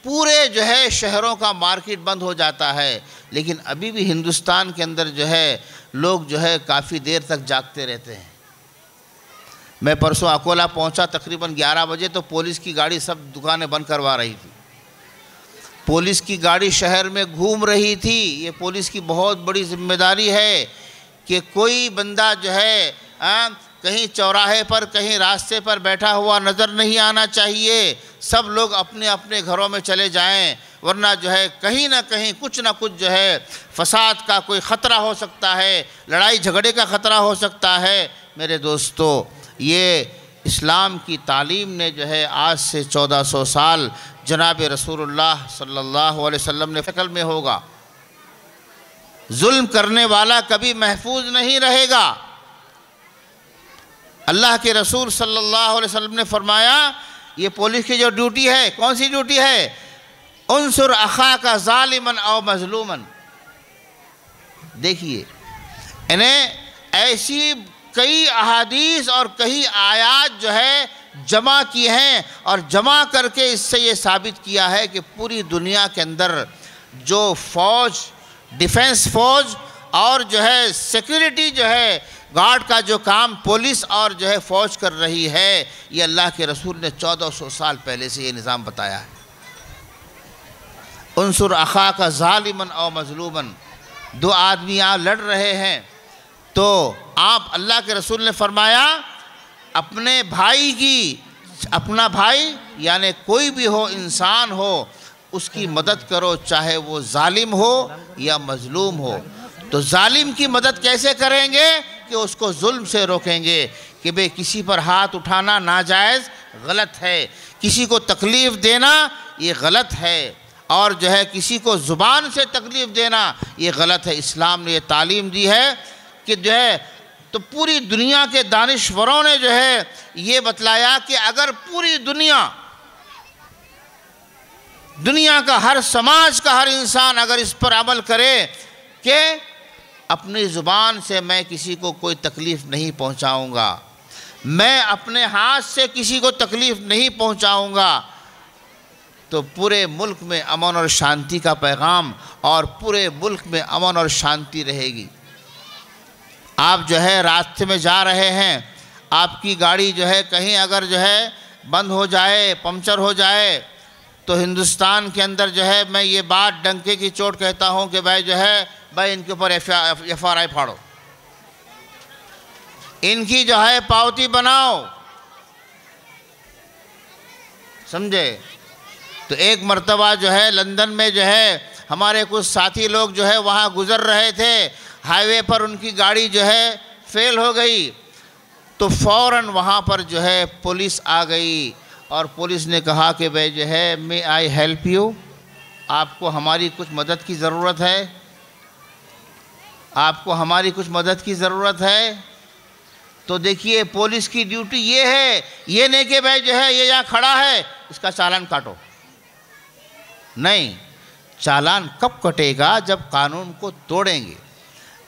پورے جو ہے شہروں کا مارکیٹ بند ہو جاتا ہے، لیکن ابھی بھی ہندوستان کے اندر جو ہے لوگ جو ہے کافی دیر تک جاگتے رہتے ہیں۔ میں پرسوں اکولا پہنچا تقریباً 11 بجے، تو پولیس کی گاڑی سب دکانیں بند کروا رہی تھی۔ پولیس کی گاڑی شہر میں گھوم رہی تھی۔ یہ پولیس کی بہت بڑی ذمہ داری ہے کہ کوئی بندہ جو ہے کہیں چوراہے پر کہیں راستے پر بیٹھا ہوا نظر نہیں آنا چاہیے۔ سب لوگ اپنے اپنے گھروں میں چلے جائیں، ورنہ جو ہے کہیں نہ کہیں کچھ نہ کچھ جو ہے فساد کا کوئی خطرہ ہو سکتا ہے، لڑائی جھگڑے کا خطرہ ہو سکتا ہے۔ میرے دوستو، یہ اسلام کی تعلیم نے جو ہے آج سے 1400 سال جناب رسول اللہ صلی اللہ علیہ وسلم نے شکل میں ہوگا۔ ظلم کرنے والا کبھی محفوظ نہیں رہے گا۔ اللہ کے رسول صلی اللہ علیہ وسلم نے فرمایا یہ پولیس کی جو ڈیوٹی ہے، کون سی ڈیوٹی ہے؟ انصر اخاک ظالما او مظلوما۔ دیکھیے، انہیں ایسی کئی احادیث اور کئی آیات جو ہے جمع کی ہیں، اور جمع کر کے اس سے یہ ثابت کیا ہے کہ پوری دنیا کے اندر جو فوج، ڈیفنس فوج اور جو ہے سیکیورٹی جو ہے گارڈ کا جو کام پولیس اور جو ہے فوج کر رہی ہے، یہ اللہ کے رسول نے 1400 سال پہلے سے یہ نظام بتایا ہے۔ انصر اخاک ظالما او مظلوما، 2 آدمی آپ لڑ رہے ہیں تو آپ اللہ کے رسول نے فرمایا اپنے بھائی کی، اپنا بھائی یعنی کوئی بھی ہو، انسان ہو، اس کی مدد کرو، چاہے وہ ظالم ہو یا مظلوم ہو۔ تو ظالم کی مدد کیسے کریں گے؟ کہ اس کو ظلم سے روکیں گے کہ بھئی کسی پر ہاتھ اٹھانا ناجائز غلط ہے، کسی کو تکلیف دینا یہ غلط ہے، اور جو ہے کسی کو زبان سے تکلیف دینا یہ غلط ہے۔ اسلام نے یہ تعلیم دی ہے کہ جو ہے تو پوری دنیا کے دانشوروں نے جو ہے یہ بتلایا کہ اگر پوری دنیا کا ہر سماج کا ہر انسان اگر اس پر عمل کرے کہ اپنی زبان سے میں کسی کو کوئی تکلیف نہیں پہنچاؤں گا، میں اپنے ہاتھ سے کسی کو تکلیف نہیں پہنچاؤں گا، تو پورے ملک میں امن اور شانتی کا پیغام اور پورے ملک میں امن اور شانتی رہے گی۔ آپ جو ہے راستے میں جا رہے ہیں، آپ کی گاڑی جو ہے کہیں اگر جو ہے بند ہو جائے، پنچر ہو جائے، تو ہندوستان کے اندر جو ہے میں یہ بات ڈنکے کی چوٹ کہتا ہوں کہ بھائی جو ہے ان کے اوپر ایف آر آئی پھاڑو، ان کی جو ہے پاوتی بناؤ، سمجھے؟ تو ایک مرتبہ جو ہے لندن میں جو ہے ہمارے کچھ ساتھی لوگ جو ہے وہاں گزر رہے تھے، ہائی وے پر ان کی گاڑی جو ہے فیل ہو گئی، تو فوراً وہاں پر جو ہے پولیس آ گئی، اور پولیس نے کہا کہ بھائی جو ہے may I help you؟ آپ کو ہماری کچھ مدد کی ضرورت ہے، آپ کو ہماری کچھ مدد کی ضرورت ہے۔ تو دیکھیے پولیس کی ڈیوٹی یہ ہے، یہ نہیں کہ بھائی جو ہے یہ یہاں کھڑا ہے اس کا چالان کاٹو، نہیں، چالان کب کٹے گا؟ جب قانون کو توڑیں گے،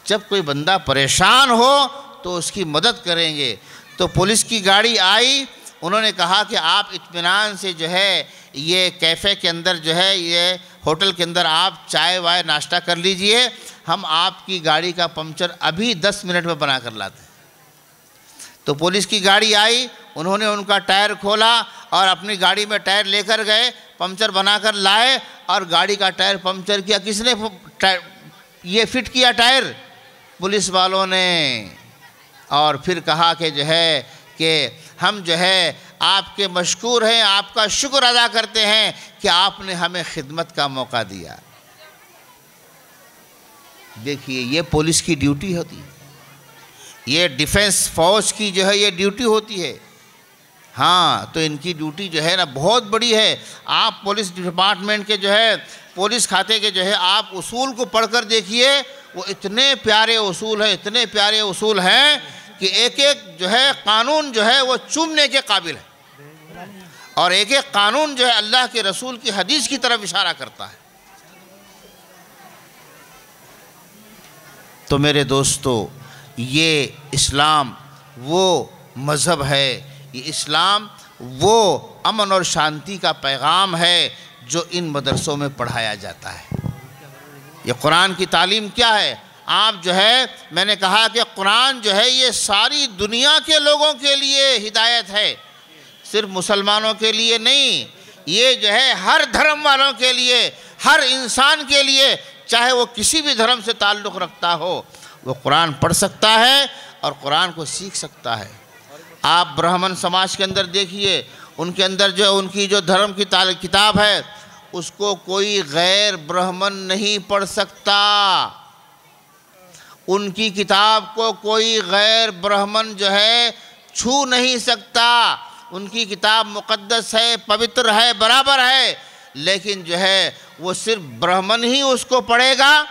جب کوئی بندہ پریشان ہو تو اس کی مدد کریں گے۔ تو پولیس کی گاڑی آئی، انہوں نے کہا کہ آپ اطمینان سے جو ہے یہ کیفے کے اندر جو ہے یہ ہوٹل کے اندر آپ چائے وائے ناشتہ کر لیجئے، ہم آپ کی گاڑی کا پنچر ابھی 10 منٹ میں بنا کر لاتے ہیں۔ تو پولیس کی گاڑی آئی، انہوں نے ان کا ٹائر کھولا اور اپنی گاڑی میں ٹائر لے کر گئے، پنچر بنا کر لائے، اور گاڑی کا ٹائر پنچر کیا، کس نے یہ فٹ کیا ٹائر؟ پولیس والوں نے۔ اور پھر کہا کہ جو ہے کہ ہم جو ہے آپ کے مشکور ہیں، آپ کا شکر ادا کرتے ہیں کہ آپ نے ہمیں خدمت کا موقع دیا۔ دیکھیے یہ پولیس کی ڈیوٹی ہوتی ہے، یہ ڈیفنس فوج کی جو ہے یہ ڈیوٹی ہوتی ہے۔ ہاں تو ان کی ڈیوٹی جو ہے نا بہت بڑی ہے۔ آپ پولیس ڈپارٹمنٹ کے جو ہے پولیس کھاتے کے جو ہے آپ اصول کو پڑھ کر دیکھیے، وہ اتنے پیارے اصول ہیں، اتنے پیارے اصول ہیں کہ ایک ایک جو ہے قانون جو ہے وہ چومنے کے قابل ہے، اور ایک ایک قانون جو ہے اللہ کے رسول کی حدیث کی طرف اشارہ کرتا ہے۔ تو میرے دوستو، یہ اسلام وہ مذہب ہے، یہ اسلام وہ امن اور شانتی کا پیغام ہے جو ان مدرسوں میں پڑھایا جاتا ہے۔ یہ قرآن کی تعلیم کیا ہے؟ آپ جو ہے میں نے کہا کہ قرآن جو ہے یہ ساری دنیا کے لوگوں کے لیے ہدایت ہے، صرف مسلمانوں کے لیے نہیں، یہ جو ہے ہر دھرم والوں کے لیے، ہر انسان کے لیے، چاہے وہ کسی بھی دھرم سے تعلق رکھتا ہو، وہ قرآن پڑھ سکتا ہے اور قرآن کو سیکھ سکتا ہے۔ آپ برہمن سماج کے اندر دیکھیے، ان کے اندر جو ان کی جو دھرم کی کتاب ہے اس کو کوئی غیر برہمن نہیں پڑھ سکتا، ان کی کتاب کو کوئی غیر برہمن جو ہے چھو نہیں سکتا، ان کی کتاب مقدس ہے، پوتر ہے، برابر ہے، لیکن جو ہے وہ صرف برہمن ہی اس کو پڑھے گا،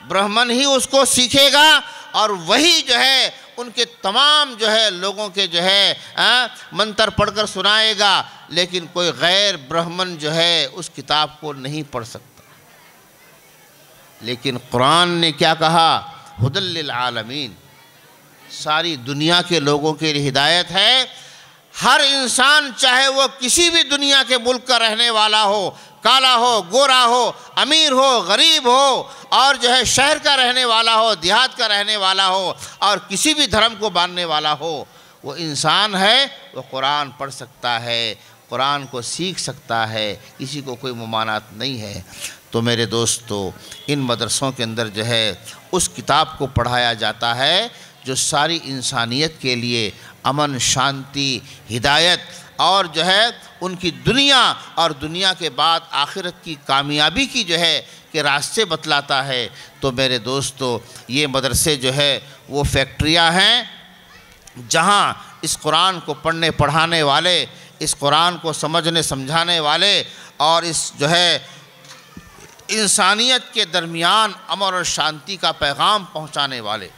برہمن ہی اس کو سیکھے گا، اور وہی جو ہے ان کے تمام جو ہے لوگوں کے جو ہے منتر پڑھ کر سنائے گا، لیکن کوئی غیر برہمن جو ہے اس کتاب کو نہیں پڑھ سکتا۔ لیکن قرآن نے کیا کہا؟ ھدی للعالمین، ساری دنیا کے لوگوں کے لیے ہدایت ہے۔ ہر انسان چاہے وہ کسی بھی دنیا کے ملک کا رہنے والا ہو، کالا ہو، گورا ہو، امیر ہو، غریب ہو، اور جو ہے شہر کا رہنے والا ہو، دیہات کا رہنے والا ہو، اور کسی بھی دھرم کو ماننے والا ہو، وہ انسان ہے، وہ قرآن پڑھ سکتا ہے، قرآن کو سیکھ سکتا ہے، کسی کو کوئی ممانعت نہیں ہے۔ تو میرے دوستو، ان مدرسوں کے اندر جو ہے اس کتاب کو پڑھایا جاتا ہے جو ساری انسانیت کے لیے امن، شانتی، ہدایت اور جو ہے ان کی دنیا اور دنیا کے بعد آخرت کی کامیابی کی جو ہے کہ راستے بتلاتا ہے۔ تو میرے دوستو، یہ مدرسے جو ہے وہ فیکٹریاں ہیں جہاں اس قرآن کو پڑھنے پڑھانے والے، اس قرآن کو سمجھنے سمجھانے والے اور اس جو ہے انسانیت کے درمیان امن اور شانتی کا پیغام پہنچانے والے۔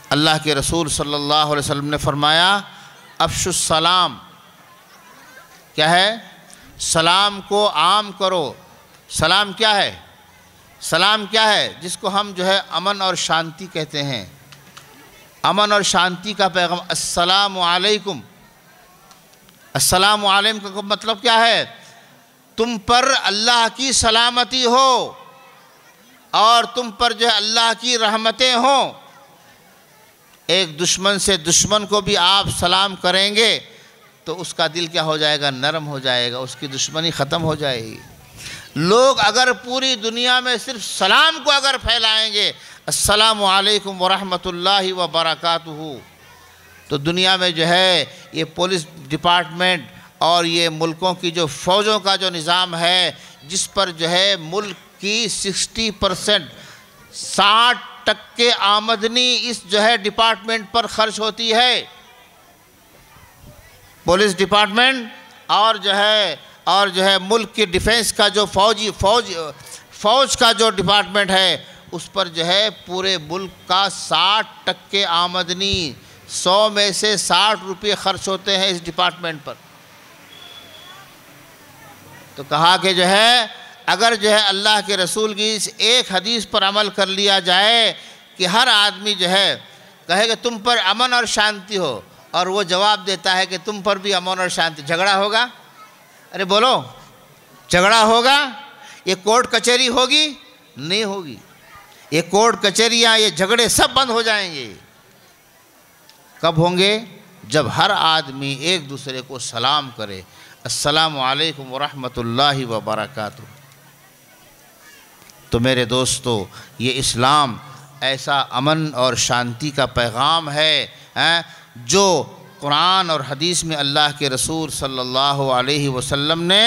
اللہ کے رسول صلی اللہ علیہ وسلم نے فرمایا افشوا السلام، کیا ہے؟ سلام کو عام کرو۔ سلام کیا ہے؟ سلام کیا ہے؟ جس کو ہم جو ہے امن اور شانتی کہتے ہیں، امن اور شانتی کا پیغام۔ السلام علیکم، السلام علیکم کا مطلب کیا ہے؟ تم پر اللہ کی سلامتی ہو اور تم پر جو ہے اللہ کی رحمتیں ہوں۔ ایک دشمن سے دشمن کو بھی آپ سلام کریں گے تو اس کا دل کیا ہو جائے گا؟ نرم ہو جائے گا، اس کی دشمنی ختم ہو جائے گی۔ لوگ اگر پوری دنیا میں صرف سلام کو اگر پھیلائیں گے، السلام علیکم ورحمۃ اللہ وبرکاتہ، تو دنیا میں جو ہے یہ پولیس ڈپارٹمنٹ اور یہ ملکوں کی جو فوجوں کا جو نظام ہے، جس پر جو ہے ملک کی 60% 60% آمدنی اس جو ہے ڈپارٹمنٹ پر خرچ ہوتی ہے، پولیس ڈپارٹمنٹ اور جو ہے ملک کی ڈیفنس کا جو فوج کا جو ڈپارٹمنٹ ہے، اس پر جو ہے پورے ملک کا 60% آمدنی، 100 میں سے 60 روپے خرچ ہوتے ہیں اس ڈپارٹمنٹ پر۔ تو کہا کہ جو ہے اگر جو ہے اللہ کے رسول کی اس ایک حدیث پر عمل کر لیا جائے کہ ہر آدمی جو ہے کہے کہ تم پر امن اور شانتی ہو، اور وہ جواب دیتا ہے کہ تم پر بھی امن اور شانتی، جھگڑا ہوگا؟ ارے بولو، جھگڑا ہوگا؟ یہ کورٹ کچہری ہوگی؟ نہیں ہوگی۔ یہ کورٹ کچہریاں، یہ جھگڑے سب بند ہو جائیں گے۔ کب ہوں گے؟ جب ہر آدمی ایک دوسرے کو سلام کرے، السلام علیکم ورحمۃ اللہ وبرکاتہ۔ تو میرے دوستو، یہ اسلام ایسا امن اور شانتی کا پیغام ہے جو قرآن اور حدیث میں اللہ کے رسول صلی اللہ علیہ وسلم نے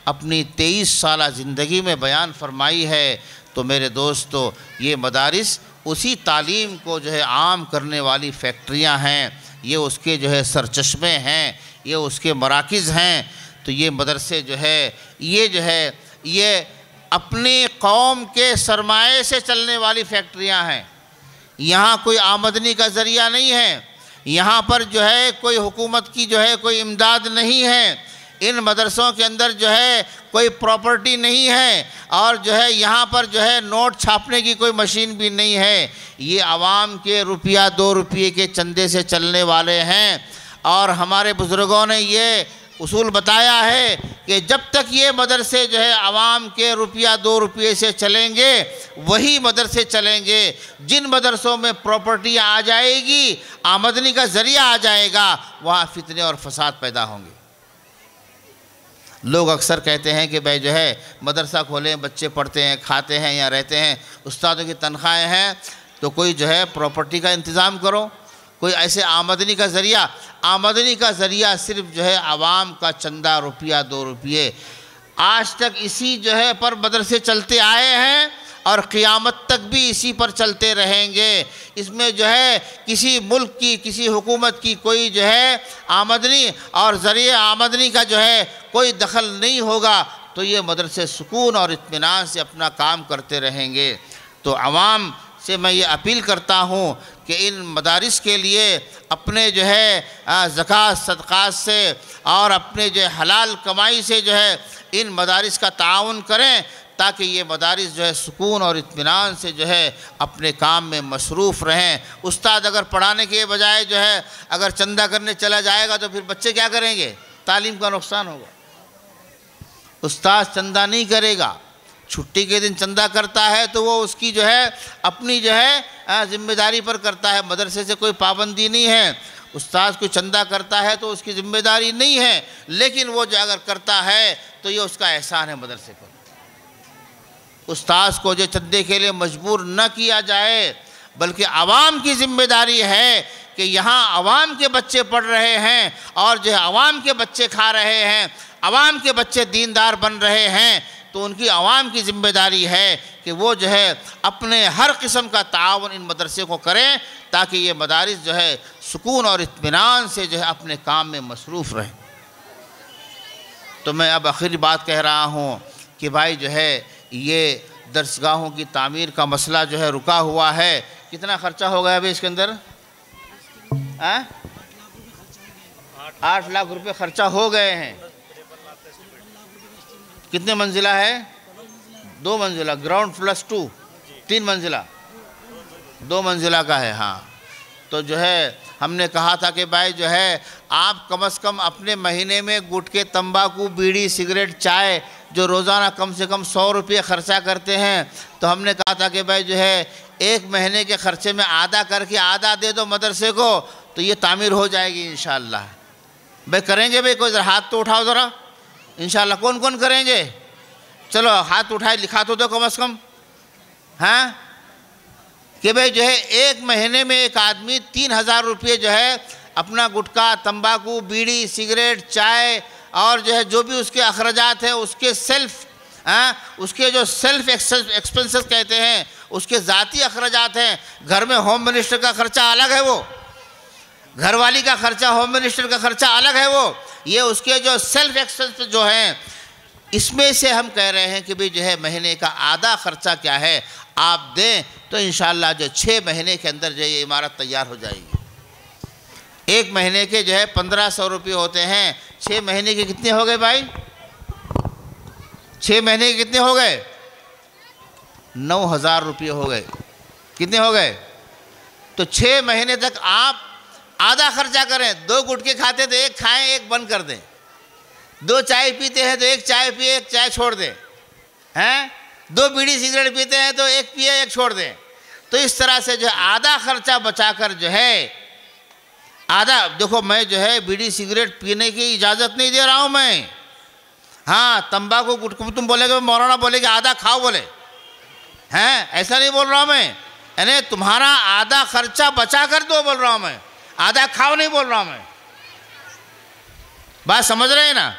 اپنی 23 سالہ زندگی میں بیان فرمائی ہے۔ تو میرے دوستو، یہ مدارس اسی تعلیم کو جو ہے عام کرنے والی فیکٹریاں ہیں، یہ اس کے جو ہے سرچشمے ہیں، یہ اس کے مراکز ہیں۔ تو یہ مدرسے جو ہے یہ اپنی قوم کے سرمایے سے چلنے والی فیکٹریاں ہیں۔ یہاں کوئی آمدنی کا ذریعہ نہیں ہے، یہاں پر جو ہے کوئی حکومت کی جو ہے کوئی امداد نہیں ہے، ان مدرسوں کے اندر جو ہے کوئی پراپرٹی نہیں ہے، اور جو ہے یہاں پر جو ہے نوٹ چھاپنے کی کوئی مشین بھی نہیں ہے۔ یہ عوام کے روپیہ 2 روپے کے چندے سے چلنے والے ہیں، اور ہمارے بزرگوں نے یہ اصول بتایا ہے کہ جب تک یہ مدرسے جو ہے عوام کے روپیہ 2 روپے سے چلیں گے، وہی مدرسے چلیں گے۔ جن مدرسوں میں پراپرٹی آ جائے گی، آمدنی کا ذریعہ آ جائے گا، وہاں فتنے اور فساد پیدا ہوں گے۔ لوگ اکثر کہتے ہیں کہ بھائی جو ہے مدرسہ کھولیں، بچے پڑھتے ہیں، کھاتے ہیں یا رہتے ہیں، استادوں کی تنخواہیں ہیں، تو کوئی جو ہے پراپرٹی کا انتظام کرو، کوئی ایسے آمدنی کا ذریعہ صرف جو ہے عوام کا چندہ روپیہ 2 روپے۔ آج تک اسی جو ہے پر مدرسے چلتے آئے ہیں اور قیامت تک بھی اسی پر چلتے رہیں گے۔ اس میں جو ہے کسی ملک کی، کسی حکومت کی کوئی جو ہے آمدنی اور ذریعہ آمدنی کا جو ہے کوئی دخل نہیں ہوگا، تو یہ مدرسے سکون اور اطمینان سے اپنا کام کرتے رہیں گے۔ تو عوام سے میں یہ اپیل کرتا ہوں کہ ان مدارس کے لیے اپنے جو ہے زکوٰۃ صدقات سے اور اپنے جو ہے حلال کمائی سے جو ہے ان مدارس کا تعاون کریں، تاکہ یہ مدارس جو ہے سکون اور اطمینان سے جو ہے اپنے کام میں مصروف رہیں۔ استاد اگر پڑھانے کے بجائے جو ہے اگر چندہ کرنے چلا جائے گا تو پھر بچے کیا کریں گے؟ تعلیم کا نقصان ہوگا۔ استاد چندہ نہیں کرے گا، چھٹی کے دن چندہ کرتا ہے تو وہ اس کی جو ہے اپنی جو ہے ذمہ داری پر کرتا ہے، مدرسے سے کوئی پابندی نہیں ہے۔ استاد کو چندہ کرتا ہے تو اس کی ذمہ داری نہیں ہے، لیکن وہ جو اگر کرتا ہے تو یہ اس کا احسان ہے مدرسے پر۔ استاد کو جو چندے کے لیے مجبور نہ کیا جائے، بلکہ عوام کی ذمہ داری ہے کہ یہاں عوام کے بچے پڑھ رہے ہیں اور جو ہے عوام کے بچے کھا رہے ہیں، عوام کے بچے دیندار بن رہے ہیں، تو ان کی عوام کی ذمہ داری ہے کہ وہ جو ہے اپنے ہر قسم کا تعاون ان مدرسے کو کریں تاکہ یہ مدارس جو ہے سکون اور اطمینان سے جو ہے اپنے کام میں مصروف رہیں۔ تو میں اب آخری بات کہہ رہا ہوں کہ بھائی جو ہے یہ درسگاہوں کی تعمیر کا مسئلہ جو ہے رکا ہوا ہے۔ کتنا خرچہ ہو گیا ابھی اس کے اندر؟ 8 لاکھ روپے خرچہ ہو گئے ہیں۔ کتنے منزلہ ہے؟ 2 منزلہ، گراؤنڈ پلس 2، 3 منزلہ، 2 منزلہ کا ہے۔ ہاں تو جو ہے ہم نے کہا تھا کہ بھائی جو ہے آپ کم از کم اپنے مہینے میں گٹکے، تمباکو، بیڑی، سگریٹ، چائے جو روزانہ کم سے کم 100 روپے خرچہ کرتے ہیں، تو ہم نے کہا تھا کہ بھائی جو ہے 1 مہینے کے خرچے میں آدھا کر کے آدھا دے دو مدرسے کو تو یہ تعمیر ہو جائے گی انشاءاللہ۔ بھائی کریں گے بھائی؟ کوئی ذرا ہاتھ تو اٹھاؤ ذرا، انشاءاللہ کون کون کریں گے؟ چلو ہاتھ اٹھائے، لکھا تو دو کم از کم، ہاں کہ بھئی جو ہے 1 مہینے میں ایک آدمی 3000 روپے جو ہے اپنا گٹکا، تمباکو، بیڑی، سگریٹ، چائے اور جو ہے جو بھی اس کے اخراجات ہیں اس کے اس کے جو سیلف ایکسپنسز کہتے ہیں، اس کے ذاتی اخراجات ہیں۔ گھر میں ہوم منسٹر کا خرچہ الگ ہے، وہ گھر والی کا خرچہ، ہوم منسٹر کا خرچہ الگ ہے، وہ یہ اس کے جو سیلف ایکسپنسز جو ہیں، اس میں سے ہم کہہ رہے ہیں کہ بھی جو ہے مہینے کا آدھا خرچہ کیا ہے آپ دیں تو انشاءاللہ جو 6 مہینے کے اندر جو یہ عمارت تیار ہو جائے گی۔ 1 مہینے کے جو ہے 1500 روپے ہوتے ہیں، 6 مہینے کے کتنے ہو گئے بھائی؟ 6 مہینے کے کتنے ہو گئے؟ 9000 روپے ہو گئے۔ کتنے ہو گئے؟ تو 6 مہینے تک آپ آدھا خرچہ کریں۔ 2 گٹکے کھاتے تو 1 کھائیں، 1 بند کر دیں۔ 2 چائے پیتے ہیں تو 1 چائے پیے، 1 چائے چھوڑ دیں۔ 2 بیڑی سگریٹ پیتے ہیں تو 1 پیے، 1 چھوڑ دیں۔ تو اس طرح سے جو آدھا خرچہ بچا کر جو ہے آدھا، دیکھو میں جو ہے بیڑی سگریٹ پینے کی اجازت نہیں دے رہا ہوں میں، ہاں تمباکو گٹکا تم بولے گے، مولانا بولے کہ آدھا کھاؤ بولے، ایسا نہیں بول رہا ہوں میں، یعنی تمہارا آدھا خرچہ بچا کر دو بول رہا ہوں میں، آدھا کھاؤ نہیں بول رہا ہوں میں۔ بات سمجھ رہے ہیں نا؟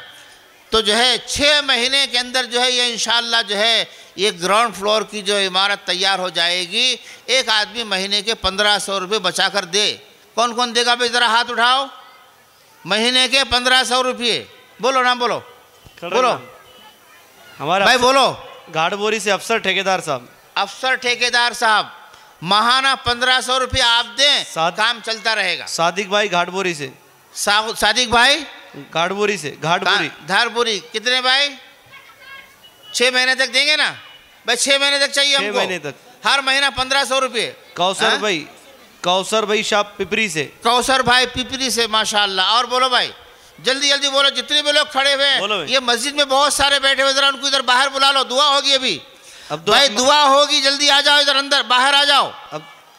تو جو ہے 6 مہینے کے اندر جو ہے یہ انشاءاللہ جو ہے یہ گراؤنڈ فلور کی جو عمارت تیار ہو جائے گی۔ ایک آدمی مہینے کے 1500 روپے بچا کر دے۔ کون کون دے گا بھائی؟ ذرا ہاتھ اٹھاؤ۔ مہینے کے 1500 روپے، بولو نا، بولو بولو ہمارا بھائی، بولو۔ گھاٹ بوری سے افسر ٹھیکیدار صاحب، افسر ٹھیکیدار صاحب ماہانہ 1500 روپے آپ دیں، کام چلتا رہے گا۔ صادق بھائی گھاٹ بوری سے، صادق بھائی گھاٹ بوری سے، گھاٹ بوری دھار پوری، کتنے بھائی؟ 6 مہینے تک دیں گے نا بھائی؟ 6 مہینے تک چاہیے ہم 6 کو، مہینے تک۔ ہر مہینہ 1500 روپے۔ کوثر بھائی شاپ پپری سے، کوثر بھائی پپری سے، ماشاءاللہ۔ اور بولو بھائی، جلدی جلدی بولو، جتنے بھی لوگ کھڑے ہوئے، یہ مسجد میں بہت سارے بیٹھے ہوئے، ذرا ان کو ادھر باہر بلا لو، دعا ہوگی ابھی بھائی، دعا ہوگی، جلدی آ جاؤ ادھر اندر، باہر آ جاؤ۔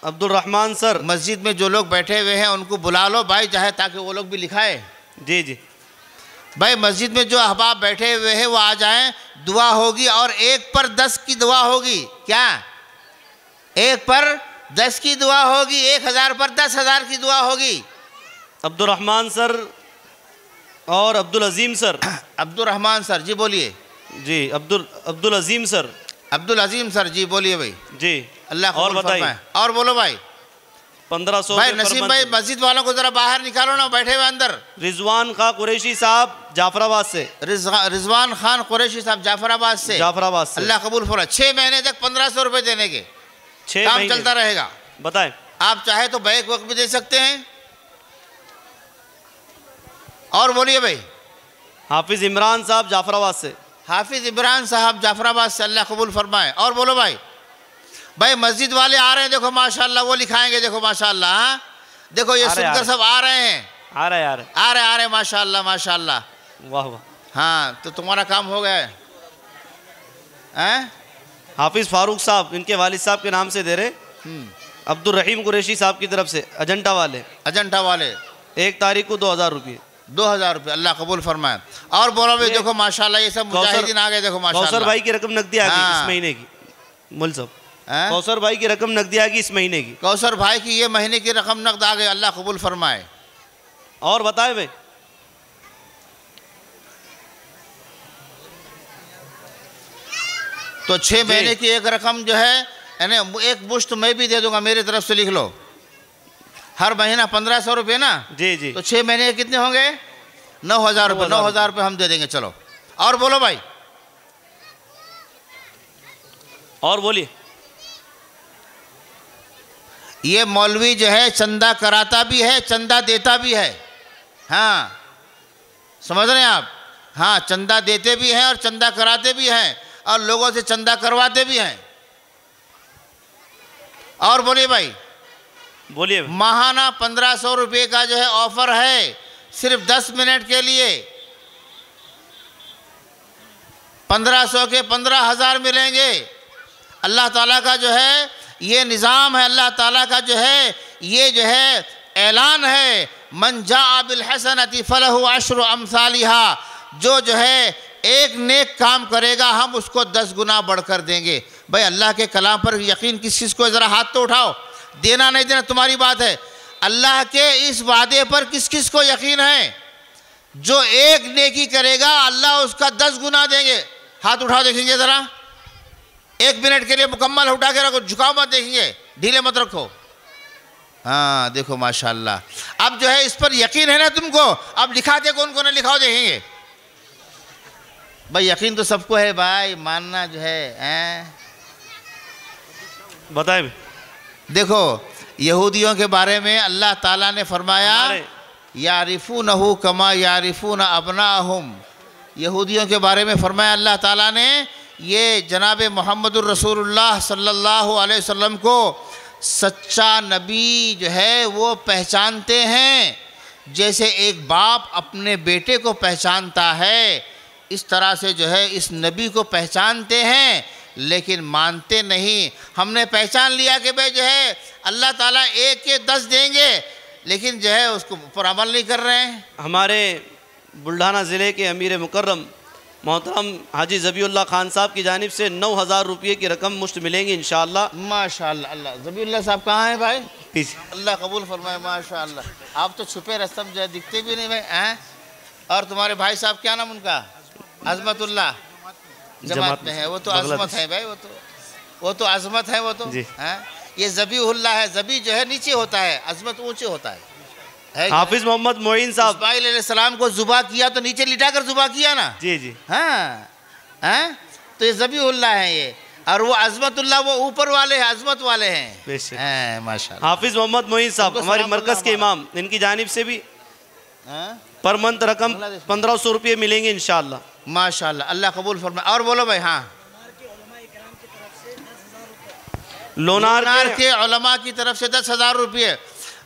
عبد الرحمن سر، مسجد میں جو لوگ بیٹھے ہوئے ہیں ان کو بلا لو بھائی، چاہے تاکہ وہ لوگ بھی لکھائے۔ جی جی بھائی مسجد میں جو احباب بیٹھے ہوئے ہیں وہ آ جائیں، دعا ہوگی، اور 1 پر 10 کی دعا ہوگی۔ کیا؟ 1 پر 10 کی دعا ہوگی، 1000 پر 10,000 کی دعا ہوگی۔ عبد الرحمن سر اور عبدالعظیم سر۔ عبد الرحمن سر جی بولیے۔ جی عبدالعظیم سر، عبدالعظیم سر جی بولیے بھائی۔ جی اللہ اور قبول بتائیے۔ فرمائے۔ اور بولو بھائی۔ 1500 بھائی نسیم بھائی مسجد والوں کو ذرا باہر نکالو نا، بیٹھے ہوئے اندر۔ رضوان خان قریشی صاحب جعفر آباد سے، رضوان خان قریشی صاحب جعفر آباد سے، اللہ قبول فرمائے۔ 6 مہینے تک 1500 روپے دینے کے، 6 کام مہینے چلتا رہے گا۔ بتائیں، آپ چاہے تو بیک وقت بھی دے سکتے ہیں۔ اور بولیے بھائی۔ حافظ عمران صاحب جعفر آباد سے، حافظ عمران صاحب جعفر آباد سے، اللہ قبول فرمائے۔ اور بولو بھائی۔ بھائی مسجد والے آ رہے ہیں، دیکھو ماشاءاللہ وہ لکھائیں گے، دیکھو ماشاءاللہ، ہاں دیکھو یہ سن کر سب آ رہے ہیں، آ رہے ماشاءاللہ ماشاءاللہ۔ واہ واہ، ہاں تو تمہارا کام ہو گیا ہے۔ حافظ فاروق صاحب ان کے والد صاحب کے نام سے دے رہے، عبد الرحیم قریشی صاحب کی طرف سے، اجنٹا والے، 1 تاریخ کو 2000 روپے، 2000 روپے، اللہ قبول فرمائے۔ اور بولو بھائی، دیکھو ماشاءاللہ یہ سب مجاہدین آ گئے، دیکھو ماشاءاللہ۔ کوثر بھائی کی رقم نقدی آ گئی اس مہینے کی، مل صاحب کوثر بھائی کی رقم نقدی آ گئی اس مہینے کی. کوثر بھائی کی یہ مہینے کی رقم نقد آ گئی, اللہ قبول فرمائے. اور بتائے بھائی. تو 6 مہینے کی ایک رقم جو ہے یعنی ایک مشت میں بھی دے دوں گا, میری طرف سے لکھ لو. ہر مہینہ 1500 روپے نا. جی جی. تو 6 مہینے کتنے ہوں گے؟ 9000 روپے. 9000 روپے ہم دے دیں گے. چلو اور بولو بھائی. اور بولیے. یہ مولوی جو ہے چندہ کراتا بھی ہے, چندہ دیتا بھی ہے. ہاں سمجھ رہے ہیں آپ؟ ہاں چندہ دیتے بھی ہیں اور چندہ کراتے بھی ہیں اور لوگوں سے چندہ کرواتے بھی ہیں. اور بولیے بھائی. بولیے. ماہانہ 1500 روپے کا جو ہے آفر ہے, صرف 10 منٹ کے لیے. 1500 کے 15000 ملیں گے. اللہ تعالیٰ کا جو ہے یہ نظام ہے, اللہ تعالیٰ کا جو ہے یہ جو ہے اعلان ہے. من جاء بالحسنۃ فلہ عشر امثالھا. جو ہے ایک نیک کام کرے گا ہم اس کو 10 گنا بڑھ کر دیں گے. بھائی اللہ کے کلام پر یقین کس چیز کو, ذرا ہاتھ تو اٹھاؤ. دینا نہیں دینا تمہاری بات ہے. اللہ کے اس وعدے پر کس کس کو یقین ہے؟ جو ایک نیکی کرے گا اللہ اس کا 10 گنا دیں گے. ہاتھ اٹھاؤ دیکھیں گے ذرا. 1 منٹ کے لیے مکمل اٹھا کے رکھو, جھکاؤ مت, دیکھیں گے ڈھیلے مت رکھو. ہاں دیکھو ماشاءاللہ. اب جو ہے اس پر یقین ہے نا تم کو. اب لکھاتے کون کون ہے لکھاؤ دیکھیں گے. بھائی یقین تو سب کو ہے بھائی, ماننا جو ہے. بتائیں. دیکھو یہودیوں کے بارے میں اللہ تعالیٰ نے فرمایا یعرفونہ کما یعرفون ابناءہم. یہودیوں کے بارے میں فرمایا اللہ تعالیٰ نے یہ جناب محمد الرسول اللہ صلی اللہ علیہ وسلم کو سچا نبی جو ہے وہ پہچانتے ہیں جیسے ایک باپ اپنے بیٹے کو پہچانتا ہے. اس طرح سے جو ہے اس نبی کو پہچانتے ہیں لیکن مانتے نہیں. ہم نے پہچان لیا کہ بھئی جو ہے اللہ تعالیٰ 1 کے 10 دیں گے لیکن جو ہے اس کو پر عمل نہیں کر رہے ہیں. ہمارے بلڈھانہ ضلع کے امیر مکرم محترم حاجی ذبیح اللہ خان صاحب کی جانب سے 9000 روپے کی رقم مشت ملیں گی انشاءاللہ. ماشاءاللہ. اللہ ذبیح اللہ صاحب کہاں ہیں بھائی؟ پیچھے. اللہ قبول فرمائے. ماشاءاللہ. آپ تو چھپے رستم جو ہے دکھتے بھی نہیں بھائی. اور تمہارے بھائی صاحب کیا نام ان کا؟ عظمت اللہ. جماعت میں ہے. وہ تو عظمت ہے بھائی. وہ تو عظمت ہے. وہ تو یہ ذبیح اللہ ہے. ذبیح جو ہے نیچے ہوتا ہے, عظمت اونچے ہوتا ہے. حافظ محمد معین صاحب اسماعیل علیہ السلام کو ذبح کیا تو نیچے لٹا کر ذبح کیا نا. جی جی. ہاں تو یہ ذبیح اللہ ہے یہ. اور وہ عظمت اللہ وہ اوپر والے ہیں, عظمت والے ہیں. ماشاءاللہ. حافظ محمد معین صاحب ہماری مرکز کے امام, ان کی جانب سے بھی پر منتھ رقم 1500 روپے ملیں گے انشاءاللہ. ماشاءاللہ. اللہ قبول فرمائے. اور بولو بھائی. ہاں لونار کے علماء کی طرف سے 10,000 روپے.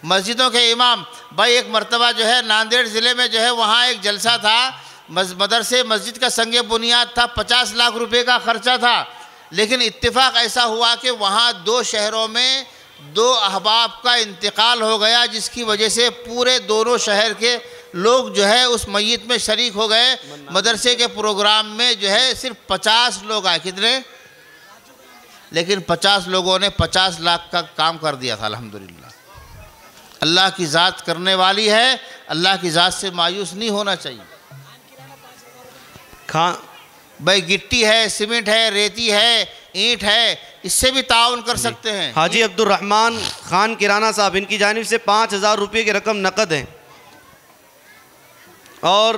مسجدوں کے امام بھائی ایک مرتبہ جو ہے ناندیڑ ضلع میں جو ہے وہاں ایک جلسہ تھا, مدرسے مسجد کا سنگ بنیاد تھا, 50 لاکھ روپے کا خرچہ تھا. لیکن اتفاق ایسا ہوا کہ وہاں 2 شہروں میں 2 احباب کا انتقال ہو گیا جس کی وجہ سے پورے دونوں شہر کے لوگ جو ہے اس میت میں شریک ہو گئے. مدرسے کے پروگرام میں جو ہے صرف 50 لوگ آئے. کتنے؟ لیکن 50 لوگوں نے 50 لاکھ کا کام کر دیا تھا. الحمدللہ. اللہ کی ذات کرنے والی ہے, اللہ کی ذات سے مایوس نہیں ہونا چاہیے. بھائی گٹی ہے, سیمنٹ ہے, ریتی ہے, اینٹ ہے, اس سے بھی تعاون کر سکتے ہیں. حاجی عبد الرحمن خان کرانہ صاحب, ان کی جانب سے 5000 روپے کی رقم نقد ہے. اور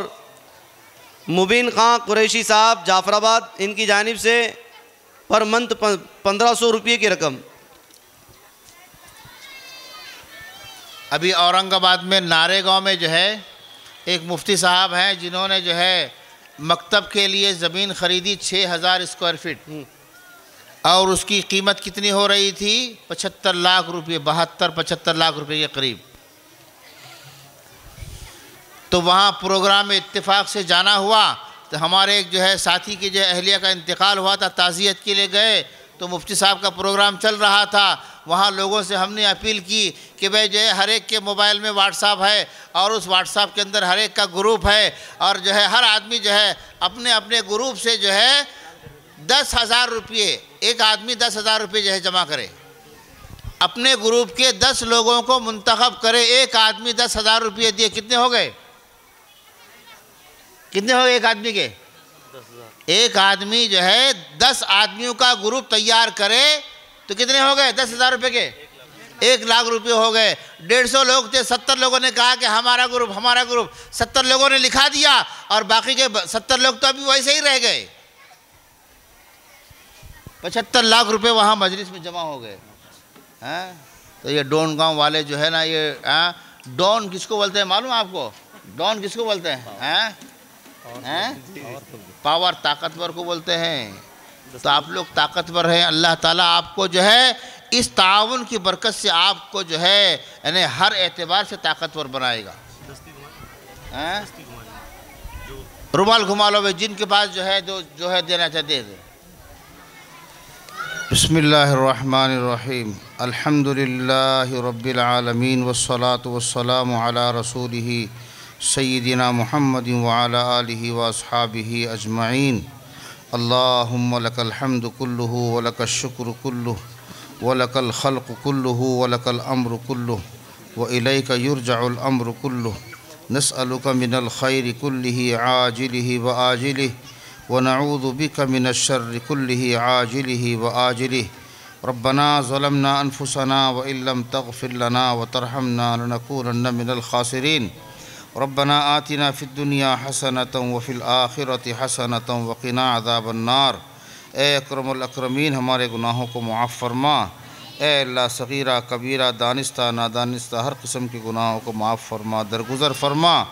مبین خان قریشی صاحب جعفر آباد, ان کی جانب سے پر منتھ 1500 روپے کی رقم. ابھی اورنگ آباد میں نارے گاؤں میں جو ہے ایک مفتی صاحب ہیں جنہوں نے جو ہے مکتب کے لیے زمین خریدی 6000 اسکوائر فٹ, اور اس کی قیمت کتنی ہو رہی تھی؟ 75 لاکھ روپے, 75 لاکھ روپے کے قریب. تو وہاں پروگرام میں اتفاق سے جانا ہوا تو ہمارے ایک جو ہے ساتھی کی جو اہلیہ کا انتقال ہوا تھا, تعزیت کے لیے گئے تو مفتی صاحب کا پروگرام چل رہا تھا. وہاں لوگوں سے ہم نے اپیل کی کہ بھئی جو ہے ہر ایک کے موبائل میں واٹس ایپ ہے اور اس واٹس ایپ کے اندر ہر ایک کا گروپ ہے, اور جو ہے ہر آدمی جو ہے اپنے اپنے گروپ سے جو ہے 10,000 روپے، ایک آدمی 10,000 روپے جو ہے جمع کرے، اپنے گروپ کے 10 لوگوں کو منتخب کرے، ایک آدمی 10,000 روپے دیے، کتنے ہو گئے؟ کتنے ہو گئے ایک آدمی کے؟ ایک آدمی جو ہے 10 آدمیوں کا گروپ تیار کرے تو کتنے ہو گئے 10,000 روپے کے؟ 1,00,000 روپے ہو گئے۔ 150 لوگ تھے، 70 لوگوں نے کہا کہ ہمارا گروپ، 70 لوگوں نے لکھا دیا اور باقی کے 70 لوگ تو ابھی ویسے ہی رہ گئے۔ 75 لاکھ روپے وہاں مجلس میں جمع ہو گئے۔ تو یہ ڈون گاؤں والے جو ہے نا، یہ ڈون کس کو بولتے ہیں معلوم آپ کو؟ ڈون کس کو بولتے ہیں؟ پاور، طاقتور کو بولتے ہیں۔ تو آپ لوگ طاقتور ہیں، اللہ تعالیٰ آپ کو جو ہے اس تعاون کی برکت سے آپ کو جو ہے یعنی ہر اعتبار سے طاقتور بنائے گا۔ رومال گھما لو بھائی، جن کے پاس جو ہے دینا چاہتے ہیں۔ بسم اللہ الرحمن الرحیم، الحمدللہ رب العالمین والصلاة والسلام علی رسولہ سیدنا محمد وعلی آلہ واصحابہ اجمعین۔ اللہم لک الحمد کلہ ولک الشکر کلہ ولک الخلق کلہ ولک الامر کلہ والیک یرجع الامر کلہ، نسألک من الخیر کلہ عاجلہ وآجلہ ونعوذ بک من الشر کلہ عاجلہ وآجلہ۔ ربنا ظلمنا انفسنا وإن لم تغفر لنا وترحمنا لنکونن من الخاسرین۔ ربنا آتنا فی الدنیا حسنۃ وفی الآخرۃ حسنۃ وقنا عذاب النار۔ اے اکرم الاکرمین، ہمارے گناہوں کو معاف فرما۔ اے اللہ، صغیرہ کبیرہ دانستہ نادانستہ ہر قسم کے گناہوں کو معاف فرما، درگزر فرما۔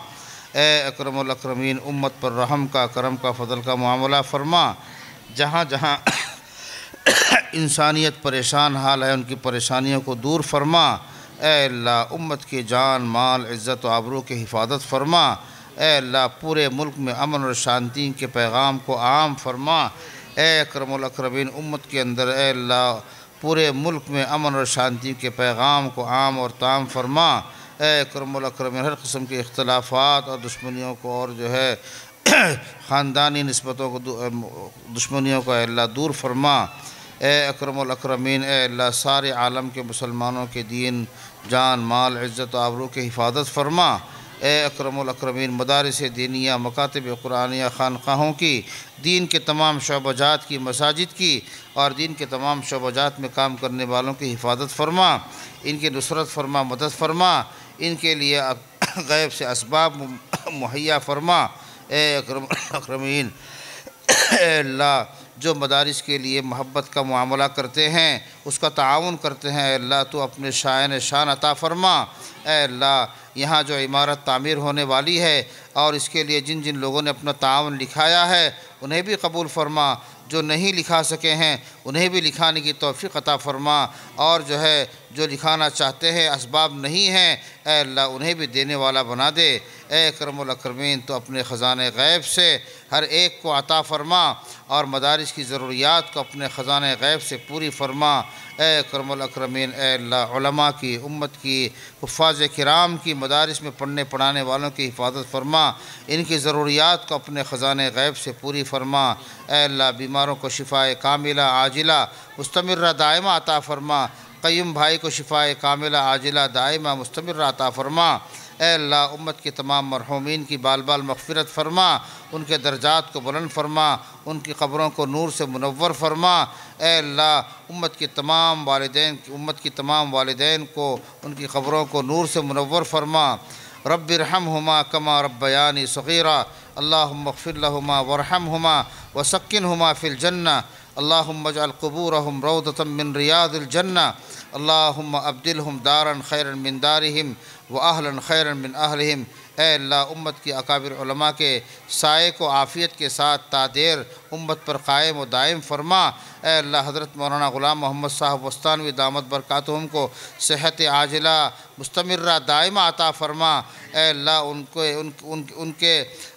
اے اکرم الاکرمین، امت پر رحم کا، کرم کا، فضل کا معاملہ فرما۔ جہاں جہاں انسانیت پریشان حال ہے، ان کی پریشانیوں کو دور فرما۔ اے اللہ، امت کی جان، مال، عزت و آبرو کی حفاظت فرما۔ اے اللہ، پورے ملک میں امن اور شانتی کے پیغام کو عام فرما۔ اے اکرم الاکرمین، امت کے اندر اے اللہ پورے ملک میں امن اور شانتی کے پیغام کو عام اور تام فرما۔ اے اکرم الاکرمین، ہر قسم کے اختلافات اور دشمنیوں کو اور جو ہے خاندانی نسبتوں کو، دشمنیوں کو اے اللہ دور فرما۔ اے اکرم الاکرمین، اے اللہ سارے عالم کے مسلمانوں کے دین، جان، مال، عزت و آبرو کی حفاظت فرما۔ اے اکرم الاکرمین، مدارس دینیہ، مکاتب قرآنیہ، خانقاہوں کی، دین کے تمام شعبہ جات کی، مساجد کی اور دین کے تمام شعبہ جات میں کام کرنے والوں کی حفاظت فرما، ان کی نصرت فرما، مدد فرما، ان کے لیے غیب سے اسباب مہیا فرما۔ اے اکرم الاکرمین، اے اللہ جو مدارس کے لیے محبت کا معاملہ کرتے ہیں، اس کا تعاون کرتے ہیں، اے اللہ تو اپنے شان عطا فرما۔ اے اللہ، یہاں جو عمارت تعمیر ہونے والی ہے اور اس کے لیے جن جن لوگوں نے اپنا تعاون لکھایا ہے انہیں بھی قبول فرما، جو نہیں لکھا سکے ہیں انہیں بھی لکھانے کی توفیق عطا فرما، اور جو ہے جو لکھانا چاہتے ہیں اسباب نہیں ہیں اے اللہ انہیں بھی دینے والا بنا دے۔ اے اکرم الاکرمین، تو اپنے خزانے غیب سے ہر ایک کو عطا فرما اور مدارس کی ضروریات کو اپنے خزانے غیب سے پوری فرما۔ اے اکرم الاکرمین، اے اللہ علماء کی، امت کی، حفاظ کرام کی، مدارس میں پڑھنے پڑھانے والوں کی حفاظت فرما، ان کی ضروریات کو اپنے خزانے غیب سے پوری فرما۔ اے اللہ بیماروں کو شفائے کاملہ عاجلہ مستمرہ دائمہ عطا فرما، قیوم بھائی کو شفائے کاملہ عاجلہ دائمہ مستمرہ عطا فرما۔ اے اللہ امت کے تمام مرحومین کی بال بال مغفرت فرما، ان کے درجات کو بلند فرما، ان کی قبروں کو نور سے منور فرما۔ اے اللہ امت کے تمام والدین کو ان کی قبروں کو نور سے منور فرما۔ رب ارحمہما کما ربیانی صغیرا، اللہم اغفر لہما وارحمہما وسکنہما فی الجنہ، اللہم اجعل قبورہم روضۃ من ریاض الجنہ، اللہم ابدلہم دارا خیرا من دارہم واہلا خیرا من اہلہم۔ اے اللہ امت کی اکابر علماء کے سائے کو عافیت کے ساتھ تادیر امت پر قائم و دائم فرما۔ اے اللہ حضرت مولانا غلام محمد صاحب وستانوی دامت برکاتہم کو صحت عاجلہ مستمرہ دائمہ عطا فرما۔ اے اللہ ان کے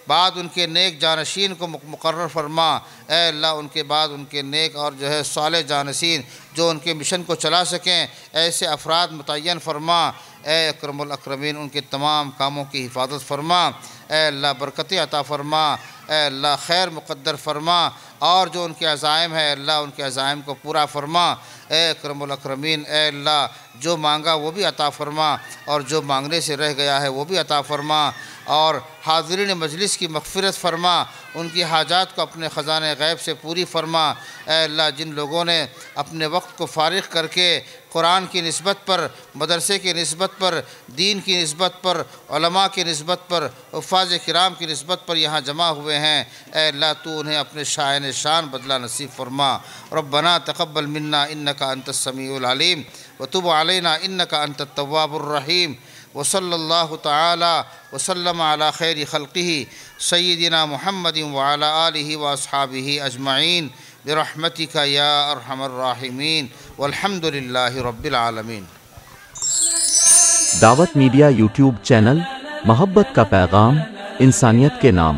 بعد ان کے نیک جانشین کو مقرر فرما۔ اے اللہ ان کے بعد ان کے نیک اور جو ہے صالح جانشین جو ان کے مشن کو چلا سکیں ایسے افراد متعین فرما۔ اے اکرم الاکرمین ان کے تمام کاموں کی حفاظت فرما۔ اے اللہ برکتیں عطا فرما۔ اے اللہ خیر مقدر فرما اور جو ان کے عزائم ہے اللہ ان کے عزائم کو پورا فرما۔ اے اکرم الاکرمین، اے اللہ جو مانگا وہ بھی عطا فرما اور جو مانگنے سے رہ گیا ہے وہ بھی عطا فرما، اور حاضرین مجلس کی مغفرت فرما، ان کی حاجات کو اپنے خزانے غیب سے پوری فرما۔ اے اللہ جن لوگوں نے اپنے وقت کو فارغ کر کے قرآن کی نسبت پر، مدرسے کی نسبت پر، دین کی نسبت پر، علماء کی نسبت پر، حفاظ کرام کی نسبت پر یہاں جمع ہوئے ہیں، اے اللہ تو انہیں اپنے شائن شان بدلہ نصیب فرما۔ ربنا تقبل منا انک انت السمیع العلیم وتب علینا انک انت التواب الرحیم، وصلی اللہ تعالی وسلم علی خیر خلقہ سیدنا محمد وعلی آلہ واصحابہ اجمعین برحمتک یا ارحم الراحمین والحمد للہ رب العالمین۔ دعوت میڈیا یوٹیوب چینل، محبت کا پیغام، انسانیت کے نام۔